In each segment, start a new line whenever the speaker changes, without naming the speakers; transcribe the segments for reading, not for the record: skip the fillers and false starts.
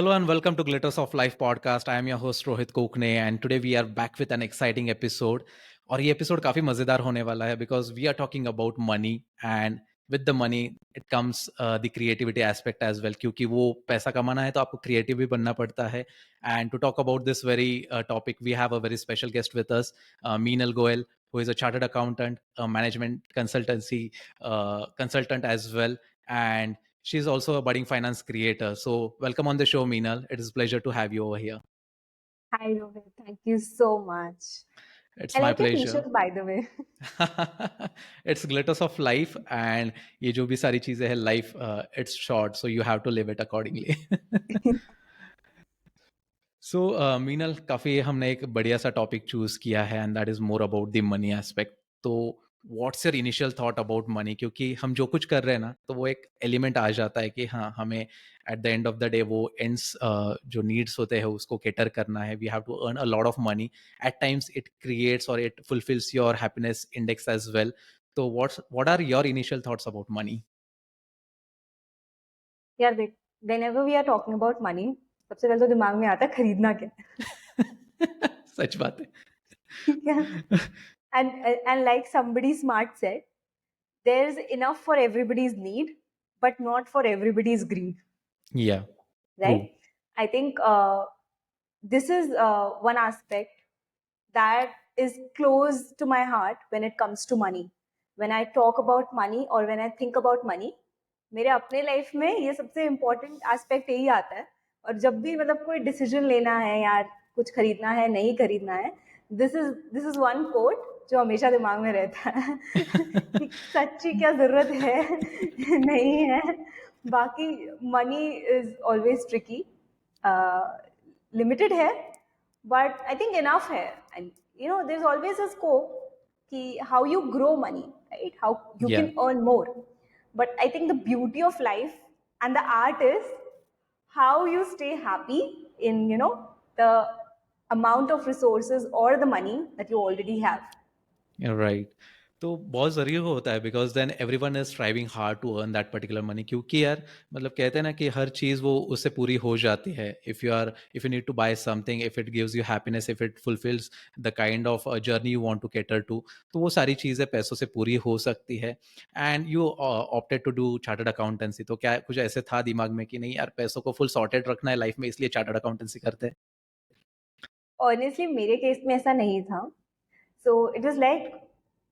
Hello and welcome to Glitters of Life podcast. I am your host Rohit Kokne and today we are back with an exciting episode. और ये episode काफी मजेदार होने वाला है because we are talking about money and with the money it comes the creativity aspect as well क्योंकि वो पैसा कमाना है तो आपको creative भी बनना पड़ता है. And to talk about this very topic we have a very special guest with us, Meenal Goel, who is a chartered accountant, a management consultancy consultant as well, and she's also a budding finance creator. So welcome on the show, Meenal. It is a pleasure to have you over here.
Hi, Rohit. Thank you so much.
It's
I
my
like your
pleasure.
t-shirt, by the way.
It's glitters of life and ये जो भी सारी चीजें हैं life, it's short, so you have to live it accordingly. So Meenal काफ़ी हमने एक बढ़िया सा टॉपिक चूज किया है and that is more about the money aspect. तो what's your initial thought about money, क्योंकि हम जो कुछ कर रहे हैं ना तो वो एक एलिमेंट आ जाता है कि हाँ हमें at the end of the day वो एंड्स जो नीड्स होते हैं उसको केटर करना है. We have to earn a lot of money. At times it creates और it fulfils your happiness index as well. तो what are your initial thoughts about money?
यार देख, whenever we are talking about money, सबसे पहले तो दिमाग में आता है खरीदना क्या है.
सच बात है.
ठीक है. And like somebody smart said, there's enough for everybody's need, but not for everybody's greed.
Yeah.
Right?
True.
I think this is one aspect that is close to my heart when it comes to money. When I talk about money or when I think about money, मेरे अपने life में ये सबसे important aspect यही आता है. और जब भी मतलब कोई डिसीजन लेना है यार, कुछ खरीदना है नहीं खरीदना है, दिस इज वन कोट जो हमेशा दिमाग में रहता है कि सच्ची क्या जरूरत है नहीं है. बाकी money is always tricky, limited है, बट आई थिंक इनफ है. And you know there's always a scope ki how you grow money, right? How you
Yeah.
can earn more. But I think the beauty of life and the art is how you stay happy in the amount of resources or the money that you already have.
Right. तो बहुत ज़रूरी होता है because then everyone is striving hard to earn that particular money. क्योंकि यार मतलब कहते हैं ना कि हर चीज़ वो उससे पूरी हो जाती है. If you need to buy something, if it gives you happiness, if it fulfils the kind of journey you want to cater to, तो वो सारी चीज़ें पैसों से पूरी हो सकती है. And you opted to do chartered accountancy. तो क्या कुछ ऐसे था दिमाग में कि नहीं यार पैसों को फुल सॉर्टेड रखना है लाइफ में, इसलिए चार्टर्ड अकाउंटेंसी करते हैं?
ऑनेस्टली मेरे केस में ऐसा नहीं था. So it was like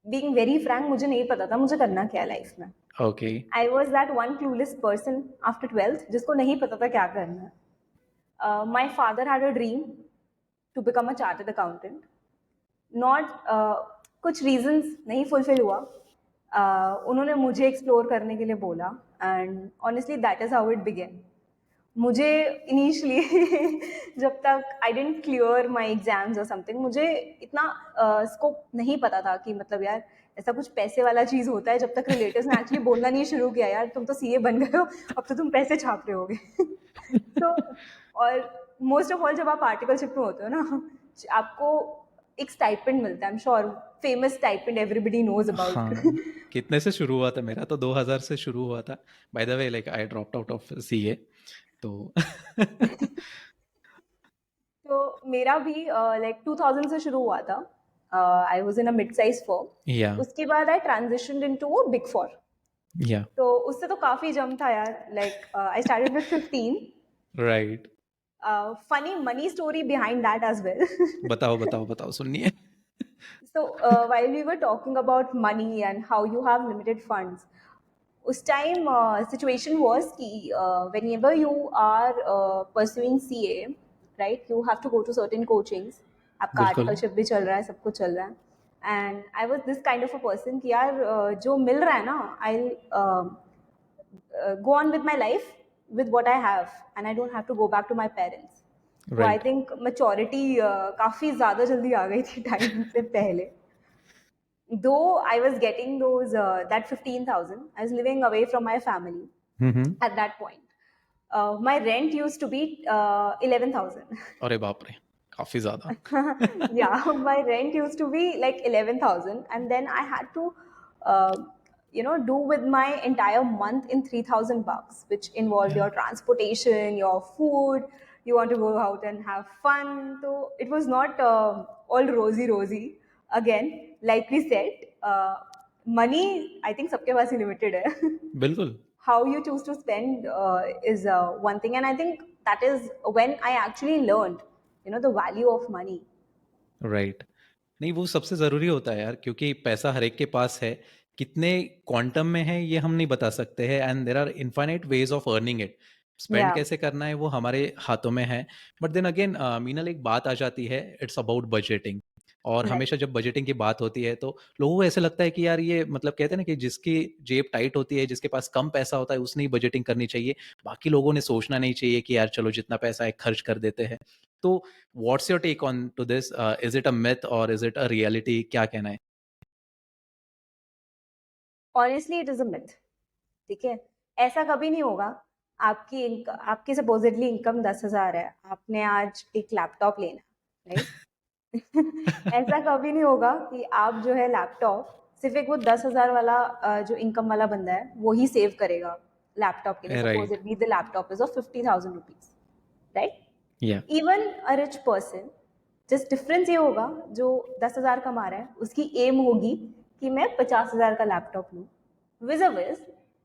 being very Frank, मुझे नहीं पता था मुझे करना क्या है लाइफ में.
Okay.
I was that one clueless person after 12th जिसको नहीं पता था क्या करना है. My father had a dream to become a chartered accountant. Not कुछ reasons नहीं fulfill हुआ. उन्होंने मुझे explore करने के लिए बोला and honestly that is how it began. मुझे initially जब तक I didn't clear my exams or something, मुझे इतना scope नहीं पता था कि मतलब यार ऐसा कुछ पैसे वाला चीज़ होता है. जब तक रिलेटिव्स ने एक्चुअली बोलना नहीं शुरू किया यार तुम तो सीए बन गए हो, अब तो तुम पैसे छाप रहे होगे. तो और मोस्ट ऑफ ऑल जब आप आर्टिकलशिप में होते हो ना, आपको एक स्टाइपेंड मिलता है. I am sure famous stipend everybody knows about.
हाँ. कितने से शुरू हुआ था? मेरा तो 2000 से शुरू हुआ था. By the way like I dropped out of CA. तो
तो मेरा भी लाइक 2000 से शुरू हुआ था. I was in a mid size firm.
या
उसके बाद I transitioned into big four.
या
तो उससे तो काफी जम था यार. Like I started with 15.
Right.
Funny money story behind that as well.
बताओ बताओ बताओ, सुनिए.
So while we were talking about money and how you have limited funds, उस टाइम सिचुएशन वाज कि whenever you are pursuing CA, right, you have to go to certain coachings. आपका
बिल्कुल.
Articleship भी चल रहा है, सब कुछ चल रहा है. And I was this kind of a person कि यार जो मिल रहा है ना, आई go on with my life with what I have and I don't have to go back to my parents. So I
right.
think maturity काफी ज़्यादा जल्दी आ गई थी टाइम से पहले. Though I was getting those that 15,000, I was living away from my family at that point. My rent used to be 11,000.
अरे बाप रे, काफी ज्यादा.
Yeah, my rent used to be like 11,000, and then I had to do with my entire month in $3,000, which involved
Yeah.
your transportation, your food. You want to go out and have fun. So it was not all rosy. Again, like we said, money, I think सबके पास ही limited है.
बिल्कुल.
How you choose to spend is one thing, and I think that is when I actually learned, the value of money.
Right. नहीं, वो सबसे ज़रूरी होता है यार, क्योंकि पैसा हर एक के पास है। कितने क्वांटम में है ये हम नहीं बता सकते हैं, and there are infinite ways of earning it. Spend
Yeah,
कैसे करना है वो हमारे हाथों में है। बट देन अगेन मीनल, एक बात आ जाती है, इट्स अबाउट बजटिंग। और
right.
हमेशा जब बजटिंग की बात होती है तो लोगों को ऐसे लगता है कि यार ये मतलब कहते हैं ना कि जिसकी जेब टाइट होती है, जिसके पास कम पैसा होता है, उसने ही बजटिंग करनी चाहिए। बाकी लोगों ने सोचना नहीं चाहिए कि यार चलो जितना पैसा है खर्च कर देते हैं। तो what's your take on to this? Is it a myth और इज इट अ रियलिटी? क्या कहना है?
Honestly, it is a myth. ठीक है, ऐसा कभी नहीं होगा. आपकी सपोजिटली इनकम 10,000 है, आपने आज एक लैपटॉप लेना, राइट? ऐसा कभी नहीं होगा कि आप जो है लैपटॉप सिर्फ एक वो 10,000 वाला जो इनकम वाला बंदा है वो ही सेव करेगा लैपटॉप के लिए.
Right.
Supposedly the laptop is of 50,000 rupees, right?
Yeah.
Even a rich person, just difference ये होगा, जो 10,000 कमा रहा है उसकी एम होगी कि मैं 50,000 का लैपटॉप लूँ. Vij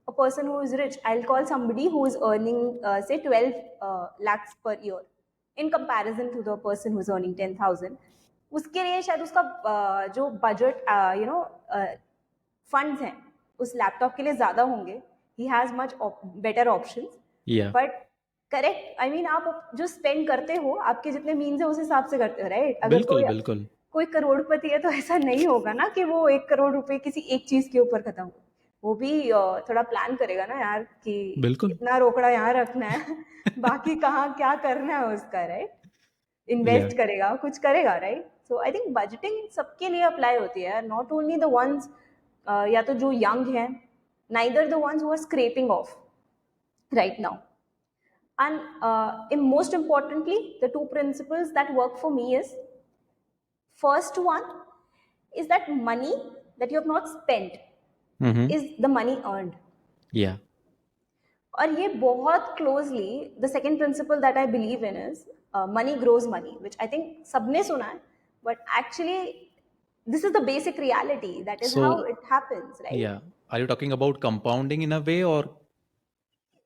a person who is rich, I'll call somebody who is earning say 12 lakhs per year in comparison to the person who is earning 10,000. उसके लिए शायद उसका जो बजट फंड्स हैं उस लैपटॉप के लिए ज़्यादा होंगे. He has much better options.
या.
बट करेक्ट, आई मीन आप जो स्पेंड करते हो आपके जितने मीन्स है उस हिसाब से करते हो, राइट? अगर
बिल्कुल, बिल्कुल.
कोई करोड़पति है तो ऐसा नहीं होगा ना कि वो 1 करोड़ रुपए किसी एक चीज के ऊपर खत्म हो. वो भी थोड़ा प्लान करेगा ना यार कि
बिल्कुल.
इतना रोकड़ा यहाँ रखना है. बाकी कहाँ क्या करना है उसका, राइट?
या.
इन्वेस्ट करेगा, कुछ करेगा, right? So I think budgeting सबके लिए अप्लाई होती है, नॉट ओनली द वंस या तो जो यंग हैं, neither the ones who are scrapping off right now. And most importantly, the two principles that work for me is, first one is that money that you have not spent
hmm.
is the money earned.
या.
और ये बहुत closely the second principal that I believe in is money grows money, which I think सबने सुना है, but actually this is the basic reality. That is how
So,
it happens, right?
yeah. Are you talking about compounding in a way or?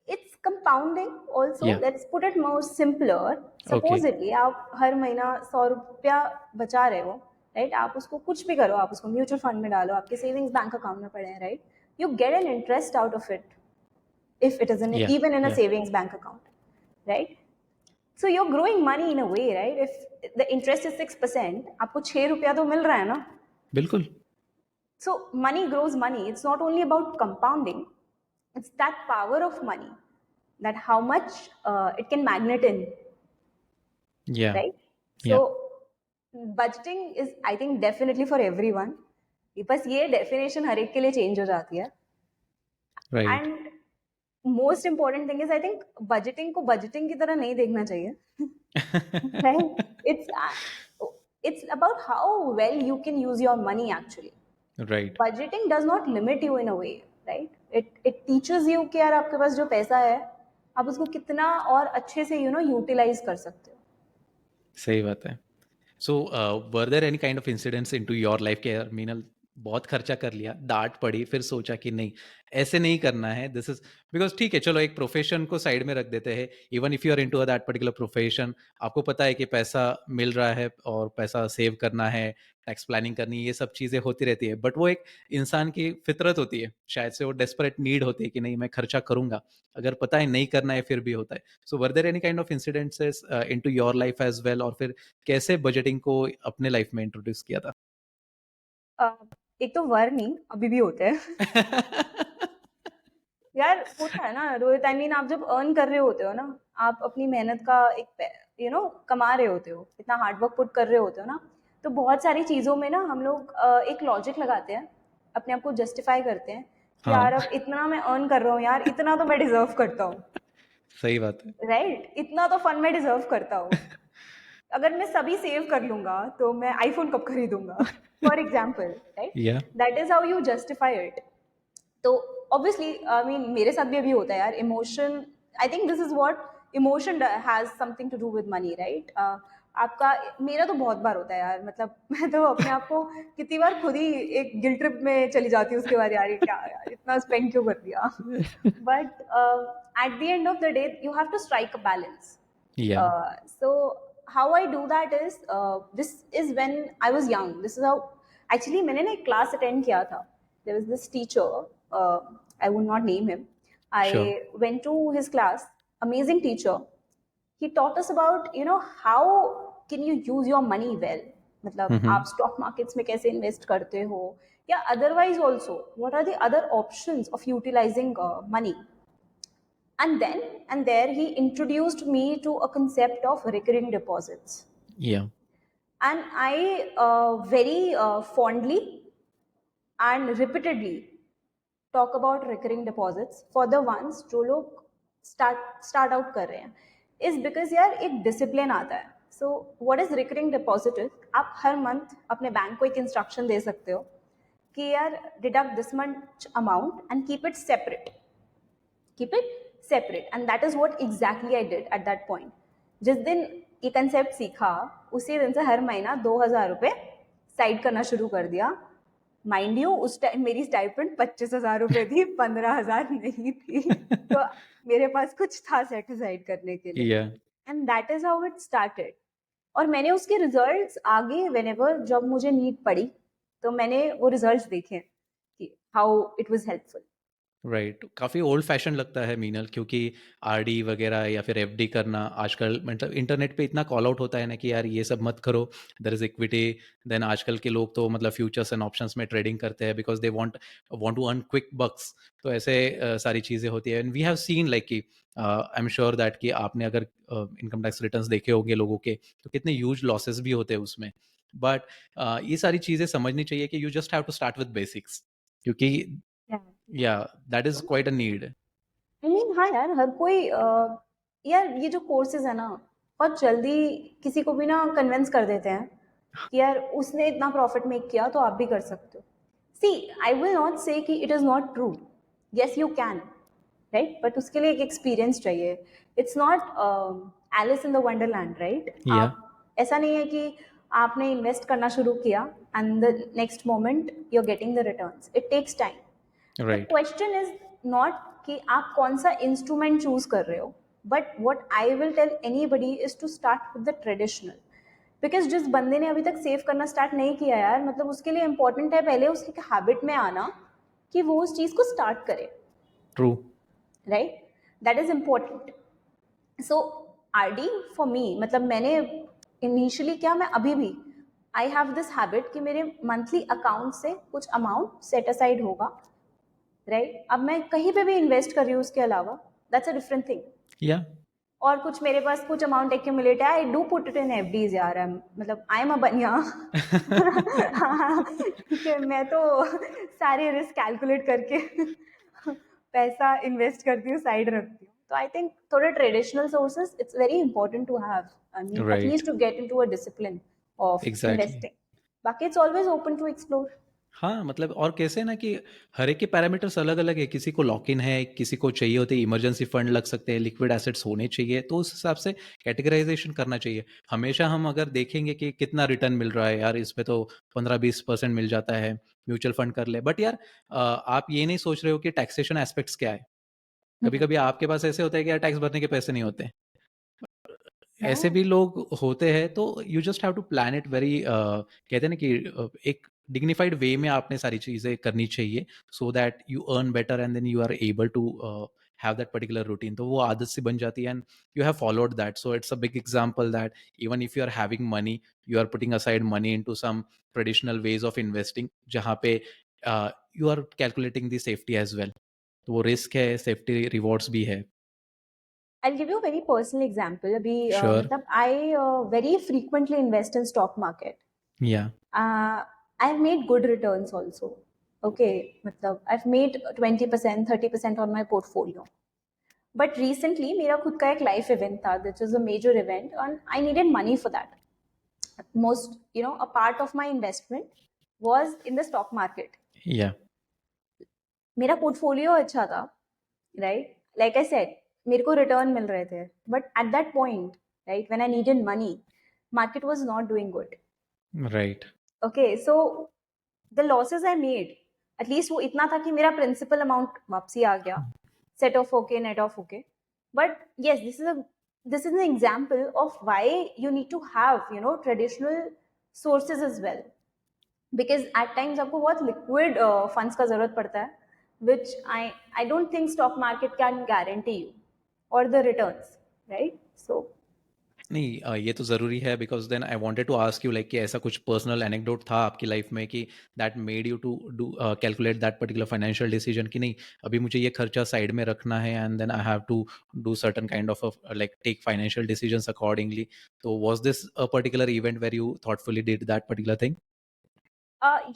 It's compounding also.
Yeah.
Let's put it more simpler.
Okay.
Supposedly आप हर महीना 100 रुपया बचा रहे हो, right? आप उसको कुछ भी करो, आप उसको म्यूचुअल फंड में डालो, आपके सेविंग्स बैंक अकाउंट में पड़े हैं, right? You get an interest out of it if it is
Yeah.
even in a
Yeah.
savings bank account, right? So you're growing money in a way, right? If the interest is 6%, आपको 6 रुपया तो मिल रहा है ना?
बिल्कुल.
So money grows money. It's not only about compounding, it's that power of money, that how much it can magnet in,
Yeah.
right?
Yeah.
So budgeting is, I think, definitely for everyone. बस ये definition हर एक के लिए change हो जाती है.
Right.
And most important thing is, I think budgeting को budgeting की तरह नहीं देखना चाहिए. Right? It's about how well you can use your money actually.
Right.
Budgeting does not limit you in a way, right? It teaches you कि यार आपके पास जो पैसा है आप उसको कितना और अच्छे से यूटिलाइज कर सकते हो.
सही बात है. So, were there any kind of incidents into your life के यार मीनल बहुत खर्चा कर लिया, डांट पड़ी, फिर सोचा कि नहीं ऐसे नहीं करना है, दिस इज बिकॉज ठीक है चलो एक प्रोफेशन को साइड में रख देते हैं. Even if you are into that particular profession, आपको पता है कि पैसा मिल रहा है और पैसा सेव करना है, टैक्स प्लानिंग करनी है, ये सब चीज़ें होती रहती है. बट वो एक इंसान की फितरत होती है, शायद से वो डेस्परेट नीड होती है कि नहीं मैं खर्चा करूंगा, अगर पता है नहीं करना है फिर भी होता है. So were there any kind of incidences into your life as well, और फिर कैसे बजटिंग को अपने लाइफ में इंट्रोड्यूस किया था?
एक तो वर नहीं, अभी भी होते हैं. यार होता है ना रोहित, आई मीन आप जब अर्न कर रहे होते हो ना, आप अपनी मेहनत का एक कमा रहे होते हो, इतना हार्डवर्क पुट कर रहे होते हो ना, तो बहुत सारी चीज़ों में ना हम लोग एक लॉजिक लगाते हैं, अपने आप को जस्टिफाई करते हैं कि यार
हाँ
अब इतना मैं अर्न कर रहा हूँ यार, इतना तो मैं डिजर्व करता हूँ,
सही बात है.
राइट? इतना तो फन मैं डिजर्व करता हूँ. अगर मैं सभी सेव कर लूंगा तो मैं आईफोन कब खरीदूंगा, for example, right?
Yeah.
That is how you justify it. तो ऑब्वियसली आई मीन मेरे साथ भी अभी होता है यार emotion. I think this is what emotion has something to do with money, right? आपका मेरा तो बहुत बार होता है यार, मतलब मैं तो अपने आप को कितनी बार खुद ही एक गिल्ट ट्रिप में चली जाती हूँ उसके बाद, यार ये क्या यार इतना स्पेंड क्यों कर दिया. But at the end of the day you have to strike a balance.
Yeah.
So how I do that is this is when I was young. This is how actually मैंने ना एक class attend किया था. There was this teacher. Uh, I would not name him. I
Sure.
went to his class. Amazing teacher. He taught us about how can you use your money well. मतलब
Mm-hmm.
आप stock markets में कैसे invest करते हो, या otherwise also what are the other options of utilising money. And then and there he introduced me to a concept of recurring deposits.
Yeah.
And I very fondly and repeatedly talk about recurring deposits for the ones जो लोग start out कर रहे हैं, is because यार एक discipline आता है. So what is recurring deposit is, आप हर month अपने बैंक को एक instruction दे सकते हो कि यार deduct this much amount and keep it separate. Keep it separate. And that is what exactly I did at that point. जिस दिन ये कंसेप्ट सीखा उसी दिन से हर महीना 2,000 रुपये साइड करना शुरू कर दिया. माइंड यू उस टाइम मेरी स्टाइपेंड 25,000 रुपये थी, 15,000 नहीं थी. तो मेरे पास कुछ था सेट असाइड करने के लिए.
Yeah.
And that is how it started. और मैंने उसके रिजल्ट्स आगे व्हेनेवर जब मुझे नीड पड़ी तो मैंने वो रिजल्ट्स देखे कि how it was helpful.
Right. काफ़ी ओल्ड फैशन लगता है मीनल, क्योंकि आरडी वगैरह या फिर एफडी करना आजकल मतलब इंटरनेट पे इतना कॉल आउट होता है ना कि यार ये सब मत करो, देयर इज इक्विटी. देन आजकल के लोग तो मतलब फ्यूचर्स एंड ऑप्शंस में ट्रेडिंग करते हैं because they want to earn quick bucks. तो ऐसे सारी चीज़ें होती है. And we have seen like कि आई एम श्योर दैट कि आपने अगर इनकम टैक्स रिटर्न्स देखे होंगे लोगों के, तो कितने ह्यूज लॉसेस भी होते हैं उसमें. बट ये सारी चीज़ें समझनी चाहिए कि you just have to start with basics, क्योंकि yeah that is quite a need.
I mean हाँ यार, हर कोई यार ये जो कोर्सेज है ना बहुत जल्दी किसी को भी ना कन्विंस कर देते हैं कि यार उसने इतना प्रॉफिट मेक किया तो आप भी कर सकते हो. सी आई विल नॉट से कि it is not true. Yes you can, right, but उसके लिए एक एक्सपीरियंस चाहिए. It's not Alice in the wonderland, right?
या
आप ऐसा नहीं है कि आपने इन्वेस्ट करना शुरू किया and the next moment you are getting the returns. It takes time. The
right.
Question is not कि आप कौन सा इंस्ट्रूमेंट चूज कर रहे हो, but what I will tell anybody is to start with the traditional. Because जिस बंदे ने अभी तक सेव करना स्टार्ट नहीं किया यार, मतलब उसके लिए इंपॉर्टेंट है पहले उसके हैबिट में आना कि वो उस चीज को स्टार्ट करे,
true.
Right? That is important. So RD for me, मतलब मैंने इनिशियली क्या, मैं अभी भी आई हैव दिस हैबिट कि मेरे मंथली अकाउंट से कुछ अमाउंट सेट असाइड होगा, राइट? अब मैं कहीं पे भी इन्वेस्ट कर रही हूँ उसके अलावा, दैट्स अ डिफरेंट थिंग.
या
और कुछ मेरे पास कुछ अमाउंट एक्यूमुलेट है, I do put it in FDs यार. मतलब आई एम अ बनिया. ठीक है, मैं तो सारे रिस्क कैलकुलेट करके पैसा इन्वेस्ट करती हूँ, साइड रखती हूँ. तो आई थिंक थोड़े traditional sources it's very important to have. I mean
right.
At least to get into a discipline of
exactly.
Investing. बाकी it's always open to explore.
हाँ, मतलब और कैसे ना कि हर एक के पैरामीटर्स अलग अलग है. किसी को लॉक इन है, किसी को चाहिए होते हैं इमरजेंसी फंड लग सकते हैं, लिक्विड एसेट्स होने चाहिए. तो उस हिसाब से कैटेगराइजेशन करना चाहिए. हमेशा हम अगर देखेंगे कि कितना रिटर्न मिल रहा है यार, इसमें तो 15-20% मिल जाता है, म्यूचुअल फंड कर ले. बट यार आप ये नहीं सोच रहे हो कि टैक्सेशन एस्पेक्ट्स क्या है. कभी कभी आपके पास ऐसे होता है कि यार टैक्स भरने के पैसे नहीं होते. ऐसे भी लोग होते हैं. तो you just have to plan it very, कहते हैं ना कि एक डिग्निफाइड वे में आपने सारी चीज़ें करनी चाहिए, so that you earn better and then you are able to have that particular routine. तो वो आदत से बन जाती है and you have followed that. So it's a big example that even if you are having money, you are putting aside money in to some traditional ways of investing, जहाँ पे you are calculating the safety as well. तो वो risk है, safety rewards भी है.
I'll give you a very personal example. अभी
sure.
मतलब I very frequently invest in stock market.
या.
I've made good returns also. Okay, मतलब I've made 20%, 30% on my portfolio. But recently मेरा खुद का एक life event था, which is a major event, and I needed money for that. Most, a part of my investment was in the stock market.
या.
मेरा portfolio अच्छा था, right? Like I said, मेरे को रिटर्न मिल रहे थे, but at that point, right, when I needed money, market was not doing good.
Right.
Okay, so the losses I made, at least वो इतना था कि मेरा प्रिंसिपल अमाउंट वापसी आ गया, सेट ऑफ होके, नेट ऑफ होके. But yes, this is an example of why you need to have, you know, traditional sources as well, because at times आपको बहुत liquid funds का जरूरत पड़ता है, which I don't think stock market can guarantee you, or the returns, right? So
नहीं, ये तो ज़रूरी है, because then I wanted to ask you like कि ऐसा कुछ पर्सनल एनेक्डोट था आपकी लाइफ में कि that made you to do calculate that particular financial decision कि नहीं, अभी मुझे ये खर्चा साइड में रखना है and then I have to do certain kind of like take financial decisions accordingly. तो was this a particular event where you thoughtfully did that particular thing?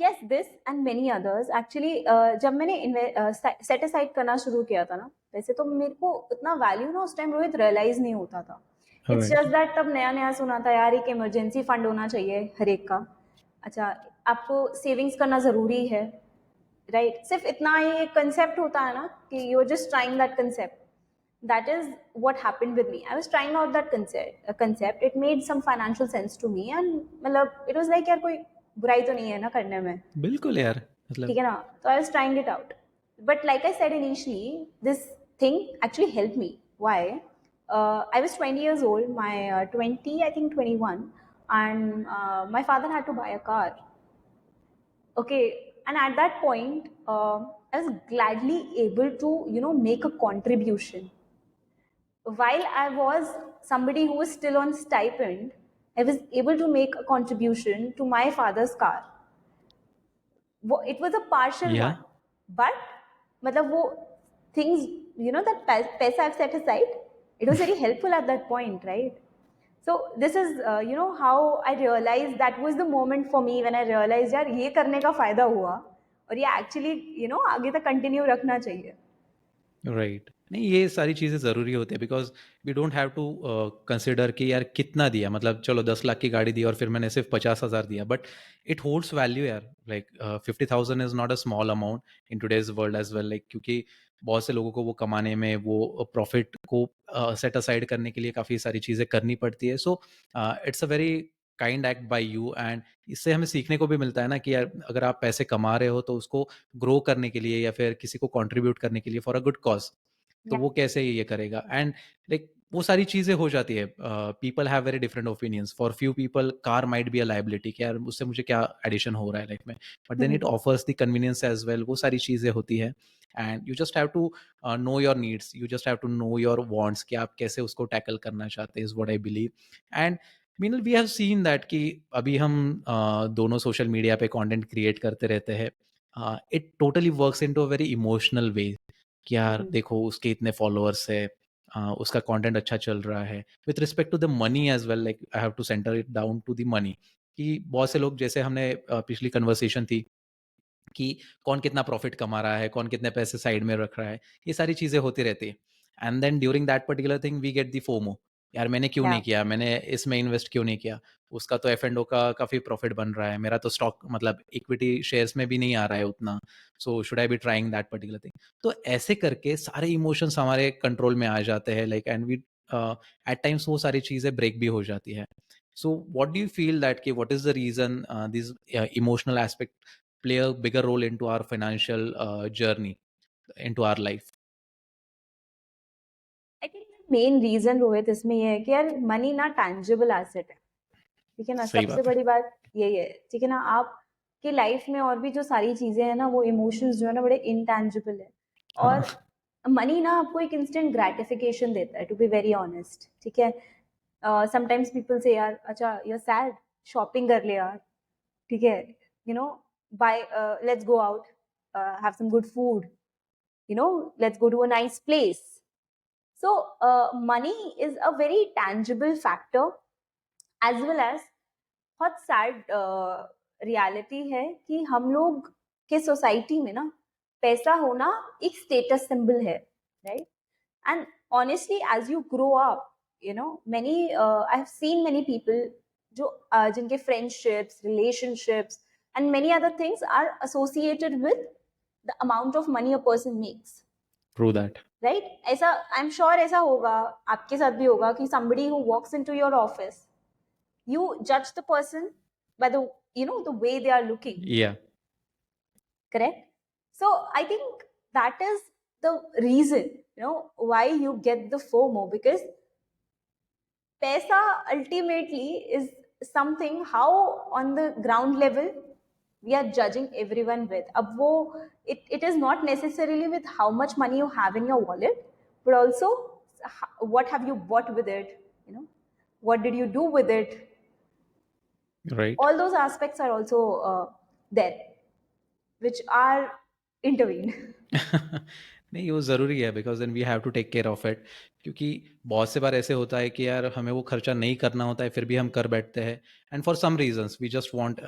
yes, this and many others actually. जब मैंने set aside करना शुरू किया था ना, वैसे तो मेरे को उतना वैल्यू ना उस टाइम रोहित रियलाइज नहीं होता था. It's
right.
जस्ट दैट तब नया नया सुना था यार, एक इमरजेंसी फंड होना चाहिए हर एक का. अच्छा, आपको सेविंग्स करना ज़रूरी है, राइट? सिर्फ इतना ही एक कंसेप्ट होता है ना कि you are just trying that concept. That is what happened with me. I was trying out that concept. It made some financial sense to me, and मतलब it was like यार कोई बुराई तो नहीं है ना करने में,
बिल्कुल यार, मतलब
ठीक है ना? तो I was trying it out. But like I said initially, this thing actually helped me. Why? I was 20 years old, my 20, I think 21, and my father had to buy a car. Okay, and at that point, I was gladly able to, you know, make a contribution. While I was somebody who was still on stipend, I was able to make a contribution to my father's car. It was a partial
या
one, but मतलब वो things, you know, that पैसा I've set aside, it was very helpful at that point, right? So this is, you know, how I realized, that was the moment for me when I realized यार ये करने का फायदा हुआ, और ये actually, you know, आगे तक continue रखना चाहिए.
राइट. नहीं, ये सारी चीज़ें ज़रूरी होती है, because we don't have to consider कि यार कितना दिया, मतलब चलो 10 लाख की गाड़ी दी और फिर मैंने सिर्फ 50,000 दिया, बट इट होल्ड्स वैल्यू यार. Like 50,000 is not a small amount in today's world as well, like क्योंकि बहुत से लोगों को वो कमाने में, वो प्रॉफिट को सेट असाइड करने के लिए काफ़ी सारी चीज़ें करनी पड़ती है. सो it's a very kind act by you, and इससे हमें सीखने को भी मिलता है ना कि यार अगर आप पैसे कमा रहे हो तो उसको ग्रो करने के लिए या फिर किसी को कंट्रीब्यूट करने के लिए फॉर अ गुड कॉज, तो
Yeah.
वो कैसे ये करेगा. एंड लाइक वो सारी चीज़ें हो जाती है. People have very different opinions. For few people car might be a liability कि यार उससे मुझे क्या एडिशन हो रहा है लाइफ में, but then it offers the convenience as well. वो सारी चीज़ें होती है, and you just have to know your needs, you just have to know your wants कि आप कैसे उसको टैकल करना चाहते हैं, is what I believe. And Meenal we have seen that कि अभी हम दोनों सोशल मीडिया पे कंटेंट क्रिएट करते रहते हैं. It totally works into a very emotional वे कि यार देखो उसके इतने फॉलोअर्स है, उसका कंटेंट अच्छा चल रहा है. With respect to the money as well, like I have to centre it down to the money, कि बहुत से लोग, जैसे हमने पिछली कन्वर्सेशन थी कि कौन कितना प्रॉफिट कमा रहा है, कौन कितने पैसे साइड में रख रहा है, ये सारी चीज़ें होती रहती है. And then during that particular thing we get the FOMO, यार मैंने क्यों नहीं
Yeah.
किया, मैंने इसमें इन्वेस्ट क्यों नहीं किया, उसका तो एफ एंड ओ का काफ़ी प्रॉफिट बन रहा है, मेरा तो स्टॉक मतलब इक्विटी शेयर्स में भी नहीं आ रहा है उतना, so should I be trying that particular thing. तो ऐसे करके सारे इमोशंस हमारे कंट्रोल में आ जाते हैं, like and we at times वो सारी चीज़ें ब्रेक भी हो जाती है. So what do you feel that कि what is the reason this emotional aspect play a bigger role into our financial journey, into our life?
I think main reason Rohit इसमें ये है कि यार मनी ना टैंजिबल एसेट है, ठीक है ना?
सही
सबसे
बात है.
बड़ी बात यही है, ठीक है ना? आप की लाइफ में और भी जो सारी चीजें हैं ना, वो इमोशंस जो है ना बड़े इनटैंजिबल है.
हाँ.
और मनी ना आपको एक इंस्टेंट ग्रेटिफिकेशन देता है, टू बी वेरी ऑनेस्ट, ठीक है? समटाइम्स पीपल से यार अच्छा यू आर सैड, शॉपिंग कर ले यार, ठीक है, you know, bye, let's go out, have some good food, you know, let's go to a nice place. So money is a very tangible factor, as well as बहुत sad reality है कि हम लोग के सोसाइटी में ना पैसा होना एक स्टेटस सिंबल है, right? And honestly as you grow up, you know, many I have seen many people जो जिनके friendships, relationships and many other things are associated with the amount of money a person makes.
True that.
Right? ऐसा I'm sure ऐसा होगा, आपके साथ भी होगा कि somebody who walks into your office, you judge the person by the the way they are looking.
Yeah.
Correct? So I think that is the reason why you get the FOMO, because paisa ultimately is something how on the ground level we are judging everyone with. Ab wo, it is not necessarily with how much money you have in your wallet, but also what have you bought with it, what did you do with it.
Right.
All those aspects are also there, which are intervened.
नहीं वो ज़रूरी है because then we have to take care of it, क्योंकि बहुत से बार ऐसे होता है कि यार हमें वो खर्चा नहीं करना होता है फिर भी हम कर बैठते हैं, and for some reasons we just want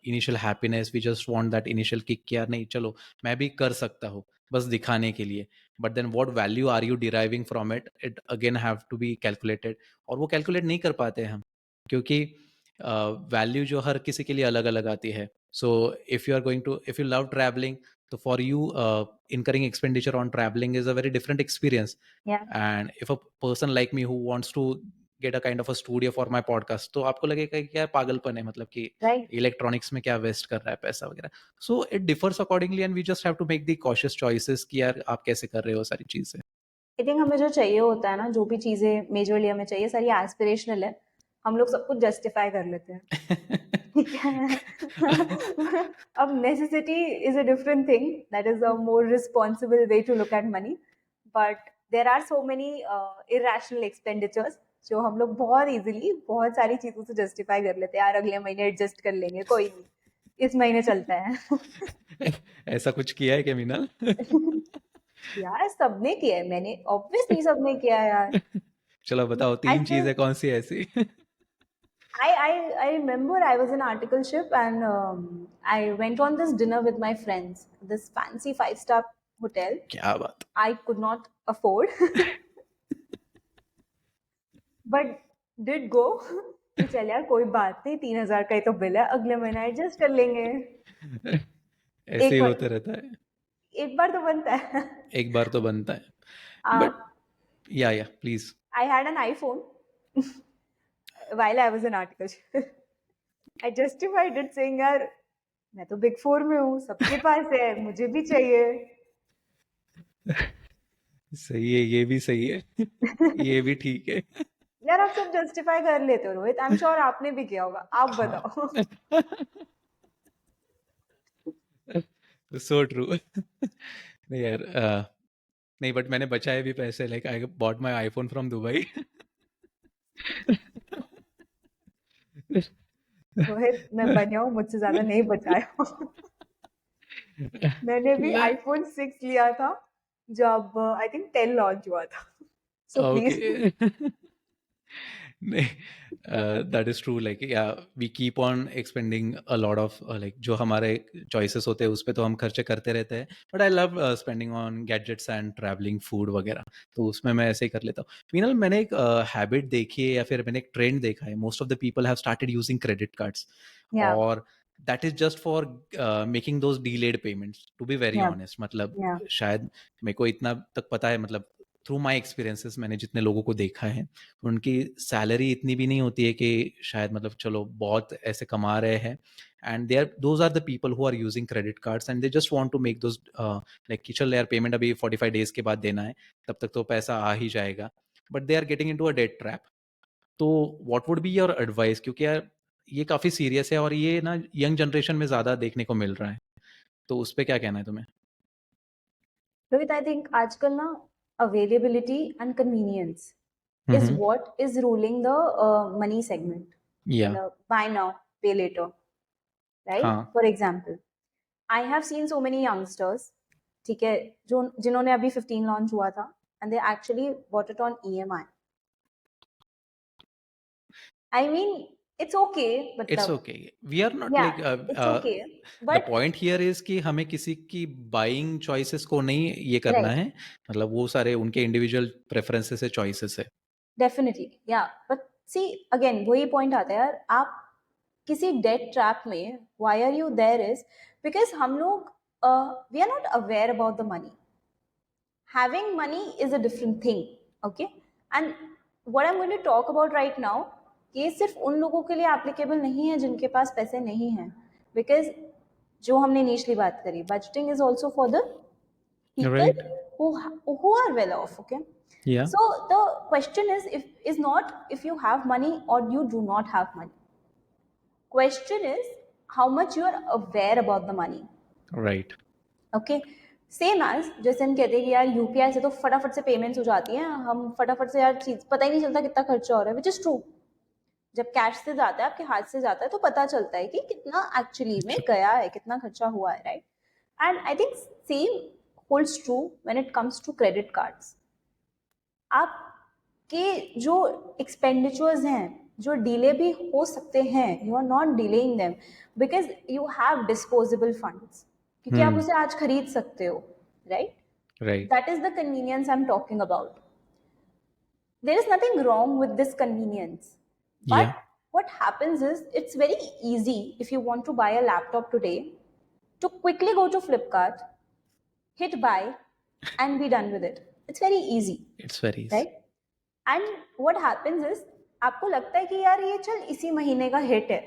initial happiness, we just want that initial kick कि यार नहीं चलो मैं भी कर सकता हूँ बस दिखाने के लिए, but then what value are you deriving from it, it again have to be calculated, और वो कैलकुलेट नहीं कर पाते हम क्योंकि वैल्यू जो हर किसी के लिए अलग अलग आती है. So if you love travelling, so for you, incurring expenditure on traveling is a very different experience.
Yeah.
And if a person like me who wants to get a kind of a studio for my podcast, तो आपको लगेगा कि यार पागलपन है, मतलब कि
Right.
Electronics में क्या वेस्ट कर रहा है पैसा वगैरह. So it differs accordingly and we just have to make the cautious choices कि यार आप कैसे कर रहे हो सारी चीजें.
आई थिंक हमें जो चाहिए होता है ना, जो भी चीजें मेजरली हमें चाहिए सारी एस्पिरेशनल है, हम लोग सब कुछ जस्टिफाई कर लेते हैं. ठीक है. अब necessity is a different thing, that is a more responsible way to look at money, but there are so many irrational expenditures जो हम लोग बहुत इजीली बहुत सारी चीजों से जस्टिफाई कर लेते हैं. यार अगले महीने एडजस्ट कर लेंगे, कोई नहीं, इस महीने चलता है.
ऐसा कुछ किया है क्या मीनल?
यार सबने किया है, मैंने ऑब्वियसली सबने किया है यार.
चलो बताओ
I
3
feel
चीजें कौन सी ऐसी.
I remember I was in articleship and I went on this dinner with my friends. This fancy 5-star hotel.
क्या बात.
I could not afford, but did go. कि चल यार कोई बात नहीं, 3,000 का ही तो बिल है, अगले महीना एडजस्ट कर लेंगे.
ऐसे ही
एक बार
होते रहता है.
एक बार तो बनता है.
एक बार तो बनता है. बट या please.
I had an iPhone while I was in articleship. I justified it saying यार मैं तो बिग 4 में हूँ, सबके पास है, मुझे भी चाहिए.
सही है, ये भी सही है. ये भी ठीक है.
यार आप सब जस्टिफाई कर लेते हो रोहित, आई एम श्योर आपने भी किया होगा, आप बताओ.
So true. नहीं यार, नहीं बट मैंने बचाए भी पैसे, like I bought my iPhone from Dubai.
Rohit मैं बनिया हूँ, मुझसे ज्यादा नहीं बचाया. मैंने भी आईफोन 6 लिया था जब आई थिंक 10 लॉन्च हुआ था. So please.
That is true, like yeah we keep on expending a lot of, like जो हमारे चॉइसेस होते हैं उस पे तो हम खर्चे करते रहते हैं, but I love spending on gadgets and travelling food वगैरह, तो उसमें मैं ऐसे ही कर लेता हूँ. मीनल मैंने एक हैबिट देखी है या फिर मैंने एक ट्रेंड देखा है, most of the people have started using credit cards,
yeah
और that is just for making those delayed payments, to be very
yeah
honest. मतलब
या
शायद मेरे को इतना तक पता है, मतलब थ्रू माई एक्सपीरियंसेस मैंने जितने लोगों को देखा है, उनकी सैलरी इतनी भी नहीं होती है कि शायद मतलब चलो बहुत ऐसे कमा रहे हैं, and they are those are the people who are using credit cards and they just want to make those, like कि चल यार पेमेंट अभी 45 डेज के बाद देना है, तब तक तो पैसा आ ही जाएगा, but they are getting into a debt trap. तो what would be your advice, क्योंकि यार ये काफ़ी सीरियस है और ये ना यंग जनरेशन में ज़्यादा देखने को मिल रहा है, तो उस पर क्या कहना है तुम्हें?
रोहित आई थिंक आजकल ना availability and convenience is
hmm.
what is ruling the money segment.
या.
मतलब buy now, pay later, right?
हाँ.
For example, I have seen so many youngsters, ठीक है, जो जिन्होंने अभी 15 लॉन्च हुआ था and they actually bought it on EMI. I mean, it's okay,
It's
मतलब
okay. We are not
yeah,
like
it's okay,
the
but
point here is कि हमें किसी की बाइंग चॉइसेस को नहीं ये करना
right,
है, मतलब वो सारे उनके इंडिविजुअल प्रेफरेंसेस है, चॉइसेस है.
definitely, yeah, but see again वही पॉइंट आता है यार, आप किसी डेट ट्रैप में why are you there is because हम लोग we are not aware about the money. Having money is a different thing, okay? And what I'm going to talk about right now, ये सिर्फ उन लोगों के लिए applicable नहीं है जिनके पास पैसे नहीं हैं, because जो हमने initially बात करी, budgeting is also for the people
Right.
who are well off, okay?
Yeah.
So the question is not if you have money or you do not have money. Question is how much you are aware about the money.
Right.
Okay, same as जैसे हम कहते हैं कि यार UPI से तो फटाफट से पेमेंट्स हो जाती हैं, हम फटाफट से यार चीज पता ही नहीं चलता कितना खर्चा हो रहा है, विच इज ट्रू. जब कैश से जाता है, आपके हाथ से जाता है, तो पता चलता है कि कितना एक्चुअली में गया है, कितना खर्चा हुआ है, right? And I think same holds true when it comes to credit cards. आपके जो एक्सपेंडिचर्स हैं, जो डिले भी हो सकते हैं, you are not delaying them because you have disposable funds, क्योंकि आप उसे आज खरीद सकते हो, right?
Right.
That is the convenience I'm talking about. There is nothing wrong with this convenience. But
Yeah.
what happens is it's very easy if you want to buy a laptop today to quickly go to Flipkart, hit buy, and be done with it. It's very easy,
It's very easy.
right? And what happens is आपको लगता है कि यार ये चल इसी महीने का हिट है,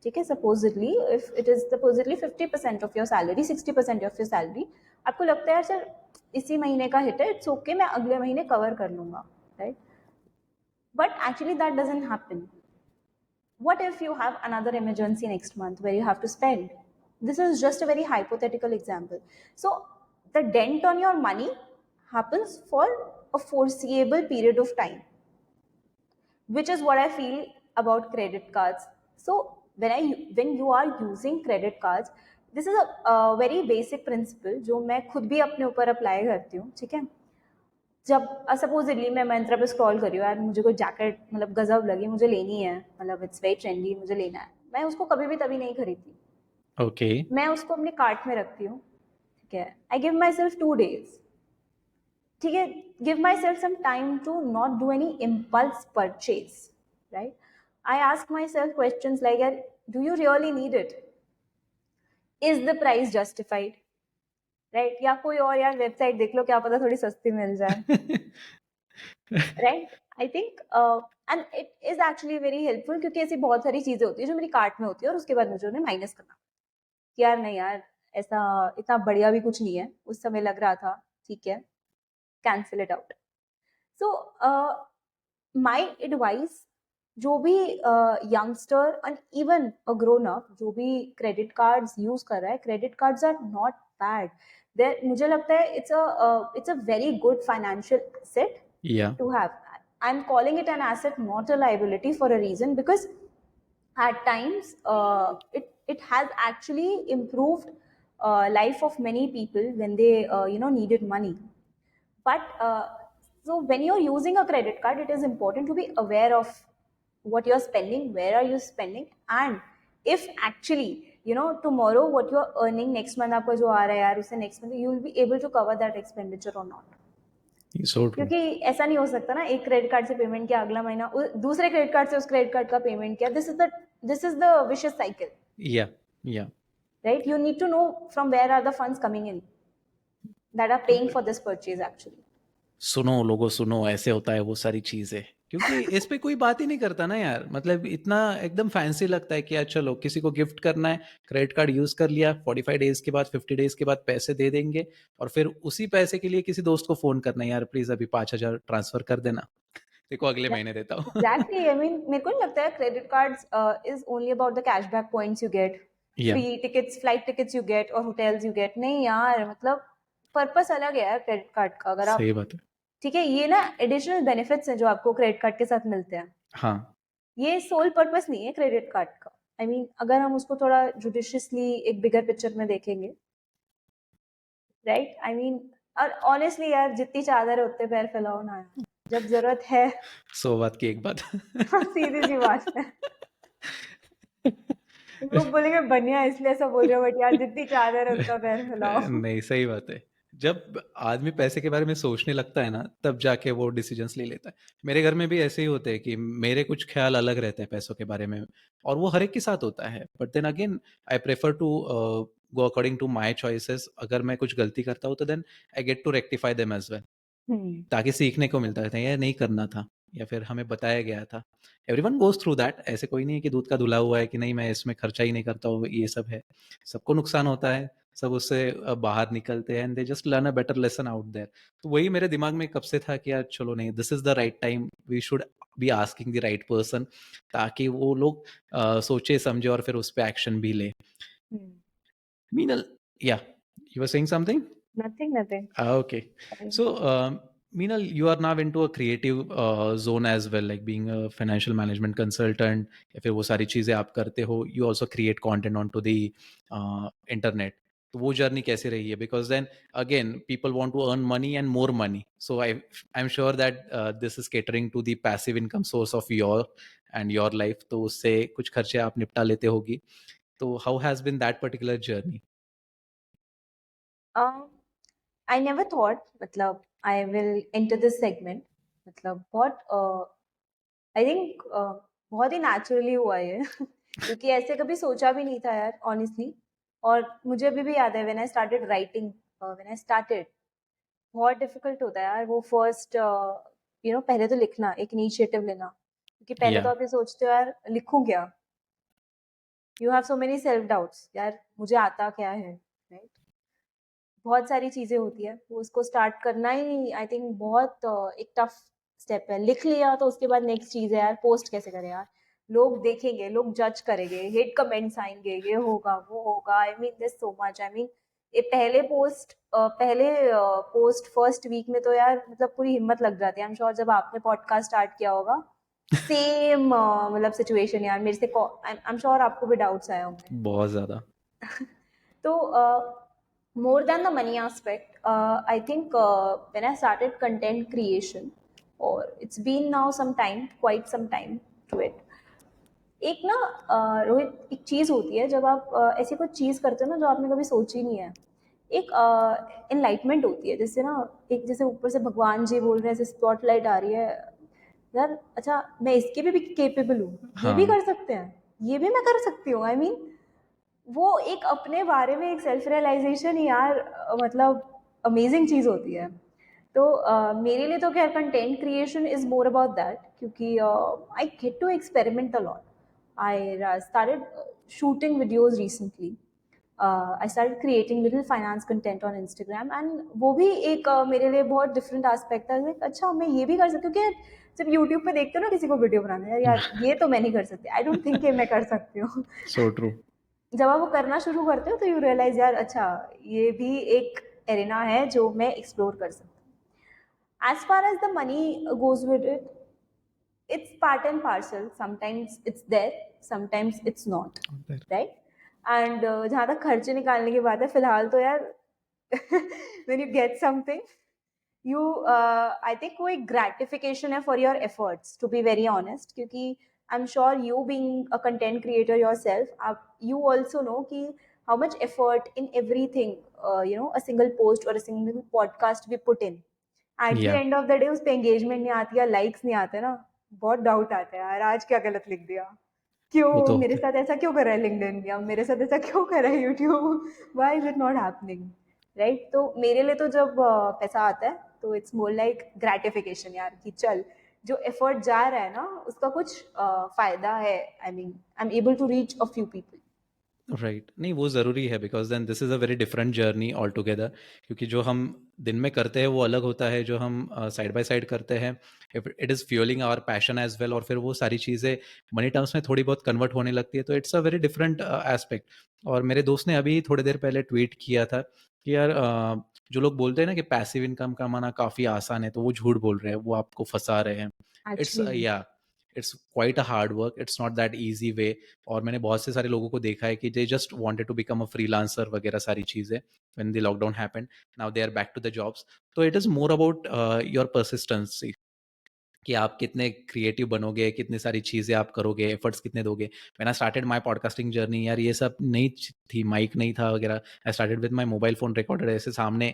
ठीक है? Supposedly if it is supposedly 50% of your salary, 60% of your salary, आपको लगता है यार चल इसी महीने का हिट है, इट्स ओके, मैं अगले महीने कवर कर लूंगा, right? But actually that doesn't happen. What if you have another emergency next month where you have to spend? This is just a very hypothetical example. So the dent on your money happens for a foreseeable period of time, which is what I feel about credit cards. So when you are using credit cards, this is a very basic principle जो मैं खुद भी अपने ऊपर apply करती हूँ, ठीक है? जब सपोजिटली मैं मंत्रा पे स्क्रॉल कर रही हूँ, यार मुझे कोई जैकेट मतलब गजब लगी, मुझे लेनी है, मतलब इट्स वेरी ट्रेंडी, मुझे लेना है, मैं उसको कभी भी तभी नहीं खरीदती.
Okay.
मैं उसको अपने कार्ट में रखती हूँ, ठीक है? I give myself 2 days, ठीक है? Give myself some time to not do any impulse purchase, right? I ask myself questions like, यार do you really need it? Is the price justified, right? या कोई और यार website देख लो, क्या पता थोड़ी सस्ती मिल जाए, right? I think and it is actually very helpful, क्योंकि ऐसी बहुत सारी चीजें होती है जो मेरी कार्ट में होती है और उसके बाद मुझे उन्हें माइनस करना कि यार नहीं यार, ऐसा इतना बढ़िया भी कुछ नहीं है, उस समय लग रहा था, ठीक है, cancel it out. So my advice, जो भी youngster and even a grown up जो भी क्रेडिट कार्ड्स यूज कर रहा है, credit cards are not bad. मुझे लगता है it's a very good financial asset
Yeah.
to have. I'm calling it an asset, not a liability, for a reason, because at times it has actually improved life of many people when they needed money. But so when you're using a credit card, it is important to be aware of what you're spending, where are you spending, and if actually tomorrow what you're earning next month, आपका जो आ रहा है यार, उसे next month you will be able to cover that expenditure or not.
So true.
क्योंकि ऐसा नहीं हो सकता ना, एक क्रेडिट कार्ड से पेमेंट किया, अगला महीना दूसरे क्रेडिट कार्ड से उस क्रेडिट कार्ड का पेमेंट किया. This is the vicious cycle,
Yeah. Yeah.
Right? You need to know from where are the funds coming in that are paying for this purchase actually.
सुनो लोगों, सुनो, ऐसे होता है वो सारी चीजें, क्योंकि इस पे कोई बात ही नहीं करता ना यार. मतलब इतना एकदम फैंसी लगता है कि यार चलो किसी को गिफ्ट करना है, क्रेडिट कार्ड यूज कर लिया, 45 डेज के बाद, 50 डेज के बाद पैसे दे देंगे, और फिर उसी पैसे के लिए किसी दोस्त को फोन करना है, यार प्लीज अभी 5,000 ट्रांसफर कर देना, देखो अगले महीने देता हूँ.
एग्जैक्टली, आई मीन मेरे को नहीं लगता है credit cards is only about the cashback points you get, free tickets, flight tickets you get और होटल्स यू गेट. नहीं यार, मतलब पर्पस अलग है क्रेडिट कार्ड का. अगर आप,
सही बात है.
ठीक है, ये ना एडिशनल बेनिफिट्स हैं जो आपको क्रेडिट कार्ड के साथ मिलते हैं.
हाँ.
ये सोल पर्पस नहीं है क्रेडिट कार्ड का. आई मीन अगर हम उसको थोड़ा जुडिशियसली एक बिगर पिक्चर में देखेंगे, राइट? आई मीन और ऑनेस्टली यार, जितनी चादर है उतने पैर फैलाओ ना यार, जब जरूरत है.
100 बात की एक बात.
सीधी सी बात है. लोग बोलेंगे बनिया इसलिए ऐसा बोल रहे हो, बट यार जितनी चादर है उतना पैर फैलाओ.
नहीं, सही बात है. जब आदमी पैसे के बारे में सोचने लगता है ना, तब जाके वो डिसीजंस ले लेता है. मेरे घर में भी ऐसे ही होते हैं कि मेरे कुछ ख्याल अलग रहते हैं पैसों के बारे में, और वो हर एक के साथ होता है. But then again I prefer to go according to my choices. अगर मैं कुछ गलती करता हूँ तो then I get to rectify them as well. ताकि सीखने को मिलता था, यार नहीं करना था या फिर हमें बताया गया था। एवरीवन गोज़ थ्रू दैट, ऐसे कोई नहीं है कि दूध का धुला हुआ है कि नहीं मैं इसमें खर्चा ही नहीं करता हूँ, ये सब है। सबको नुकसान होता है, सब उससे बाहर निकलते हैं and they just learn a better lesson out there. तो वही मेरे दिमाग में कब से था कि यार चलो नहीं, this is the right time, we should be asking the right person, ताकि वो लोग सोचे समझे और फिर उस पे एक्शन भी लें। मीनल, या you were saying something?
Nothing.
Okay.
Fine.
So, Meenal, you are now into a creative zone as well, like being a financial management consultant, या फिर वो सारी चीज़ें आप करते हो, you also create content onto the internet. तो वो जर्नी कैसे रही है? Because then again, people want to earn money and more money. So I'm sure that this is catering to the passive income source of your life. तो उससे कुछ खर्चे आप निपटा लेते होगी. तो how has been that particular journey?
I never thought मतलब I will enter this segment. मतलब बहुत आई थिंक बहुत ही नेचुरली हुआ ये क्योंकि ऐसे कभी सोचा भी नहीं था यार ऑनेस्टली। और मुझे अभी भी याद है व्हेन आई स्टार्टेड बहुत डिफिकल्ट होता है यार वो फर्स्ट पहले तो लिखना, एक इनिशिएटिव लेना, क्योंकि पहले तो
Yeah.
आप ये सोचते हो यार लिखूं क्या। You have so many self doubts, यार मुझे आता क्या है, राइट। बहुत सारी चीजें होती है, वो उसको स्टार्ट करना ही आई थिंक बहुत एक टफ स्टेप है। लिख लिया तो उसके बाद नेक्स्ट चीज है यार पोस्ट कैसे करें यार, लोग देखेंगे, लोग जज करेंगे, हेट कमेंट्स आएंगे, ये होगा वो होगा। I mean this so much, I mean ये पहले पोस्ट फर्स्ट वीक में तो यार मतलब पूरी हिम्मत लग जाती है। आई एम श्योर जब आपने पॉडकास्ट स्टार्ट किया होगा सेम मतलब सिचुएशन यार मेरे से, आई एम श्योर आपको भी डाउट्स आए होंगे।
बहुत ज़्यादा।
So, more than the money aspect, I think when I started content creation, or it's been now quite some time to it. एक ना रोहित, एक चीज होती है जब आप ऐसी कोई चीज करते हो ना जो आपने कभी सोची नहीं है, एक एनलाइटमेंट होती है, जैसे ना एक जैसे ऊपर से भगवान जी बोल रहे हैं, जैसे स्पॉटलाइट आ रही है यार, अच्छा मैं इसके भी केपेबल हूँ, ये भी
हाँ,
कर सकते हैं, ये भी मैं कर सकती हूँ। आई मीन वो एक अपने बारे में एक सेल्फ रियलाइजेशन यार मतलब अमेजिंग चीज़ होती है। तो मेरे लिए तो खैर content creation is more about that, क्योंकि I get to experiment a lot. I started shooting videos recently, I started creating little finance content on Instagram, and वो भी एक मेरे लिए बहुत डिफरेंट एस्पेक्ट था। Like, अच्छा मैं ये भी कर सकती हूँ, क्योंकि जब यूट्यूब पे देखते हो ना किसी को वीडियो बनाना, यार यार ये तो मैं नहीं कर सकती, आई डोंट थिंक ये मैं कर सकती हूँ।
So true.
जब आप वो करना शुरू करते हो तो यू रियलाइज यार अच्छा ये भी एक एरिना है जो मैं एक्सप्लोर कर सकती हूँ। As far as the money goes with it, it's part and parcel, sometimes it's there, sometimes it's not, right? And जहाँ तक खर्चे निकालने की बात है, फिलहाल तो यार when you get something you I think वो एक gratification है for your efforts, to be very honest, क्योंकि I'm sure you being a content creator yourself, you also know कि how much effort in everything, a single post or a single podcast we put in, at the
या
and of the day उस पे engagement नहीं आती या likes नहीं आते ना, बहुत डाउट आता है यार आज क्या गलत लिख दिया,
वो
क्यों
तो
मेरे
होता है।
साथ ऐसा क्यों कर रहा है लिंक्डइन, या मेरे साथ ऐसा क्यों कर रहा है YouTube, why is it not happening, right. तो मेरे लिए तो जब पैसा आता है तो इट्स मोर लाइक ग्रेटिफिकेशन यार, कि चल जो एफर्ट जा रहा है ना उसका कुछ फायदा है, I mean I am able to reach a few people.
Right, नहीं वो ज़रूरी है because then this is a very different journey all together. क्योंकि जो हम दिन में करते हैं वो अलग होता है, जो हम साइड बाय साइड करते हैं it is fuelling our passion as well, और फिर वो सारी चीज़ें मनी टर्म्स में थोड़ी बहुत कन्वर्ट होने लगती है, तो it's a very different aspect. और मेरे दोस्त ने अभी थोड़ी देर पहले ट्वीट किया था कि यार जो लोग बोलते हैं ना कि पैसिव इनकम कमाना काफ़ी आसान है, तो वो झूठ बोल रहे हैं, वो आपको फंसा रहे हैं। इट्स
एक्चुअली
या it's quite a hard work, it's not that easy way. और मैंने बहुत से सारे लोगों को देखा है कि they just wanted to become a freelancer वगैरह सारी चीज़ें when the lockdown happened, now they are back to the jobs. तो it is more about your persistency, कि आप कितने क्रिएटिव बनोगे, कितनी सारी चीज़ें आप करोगे, एफर्ट्स कितने दोगे। When I started my podcasting journey, यार ये सब नहीं थी, माइक नहीं था वगैरह। आई started with my mobile phone recorder, ऐसे सामने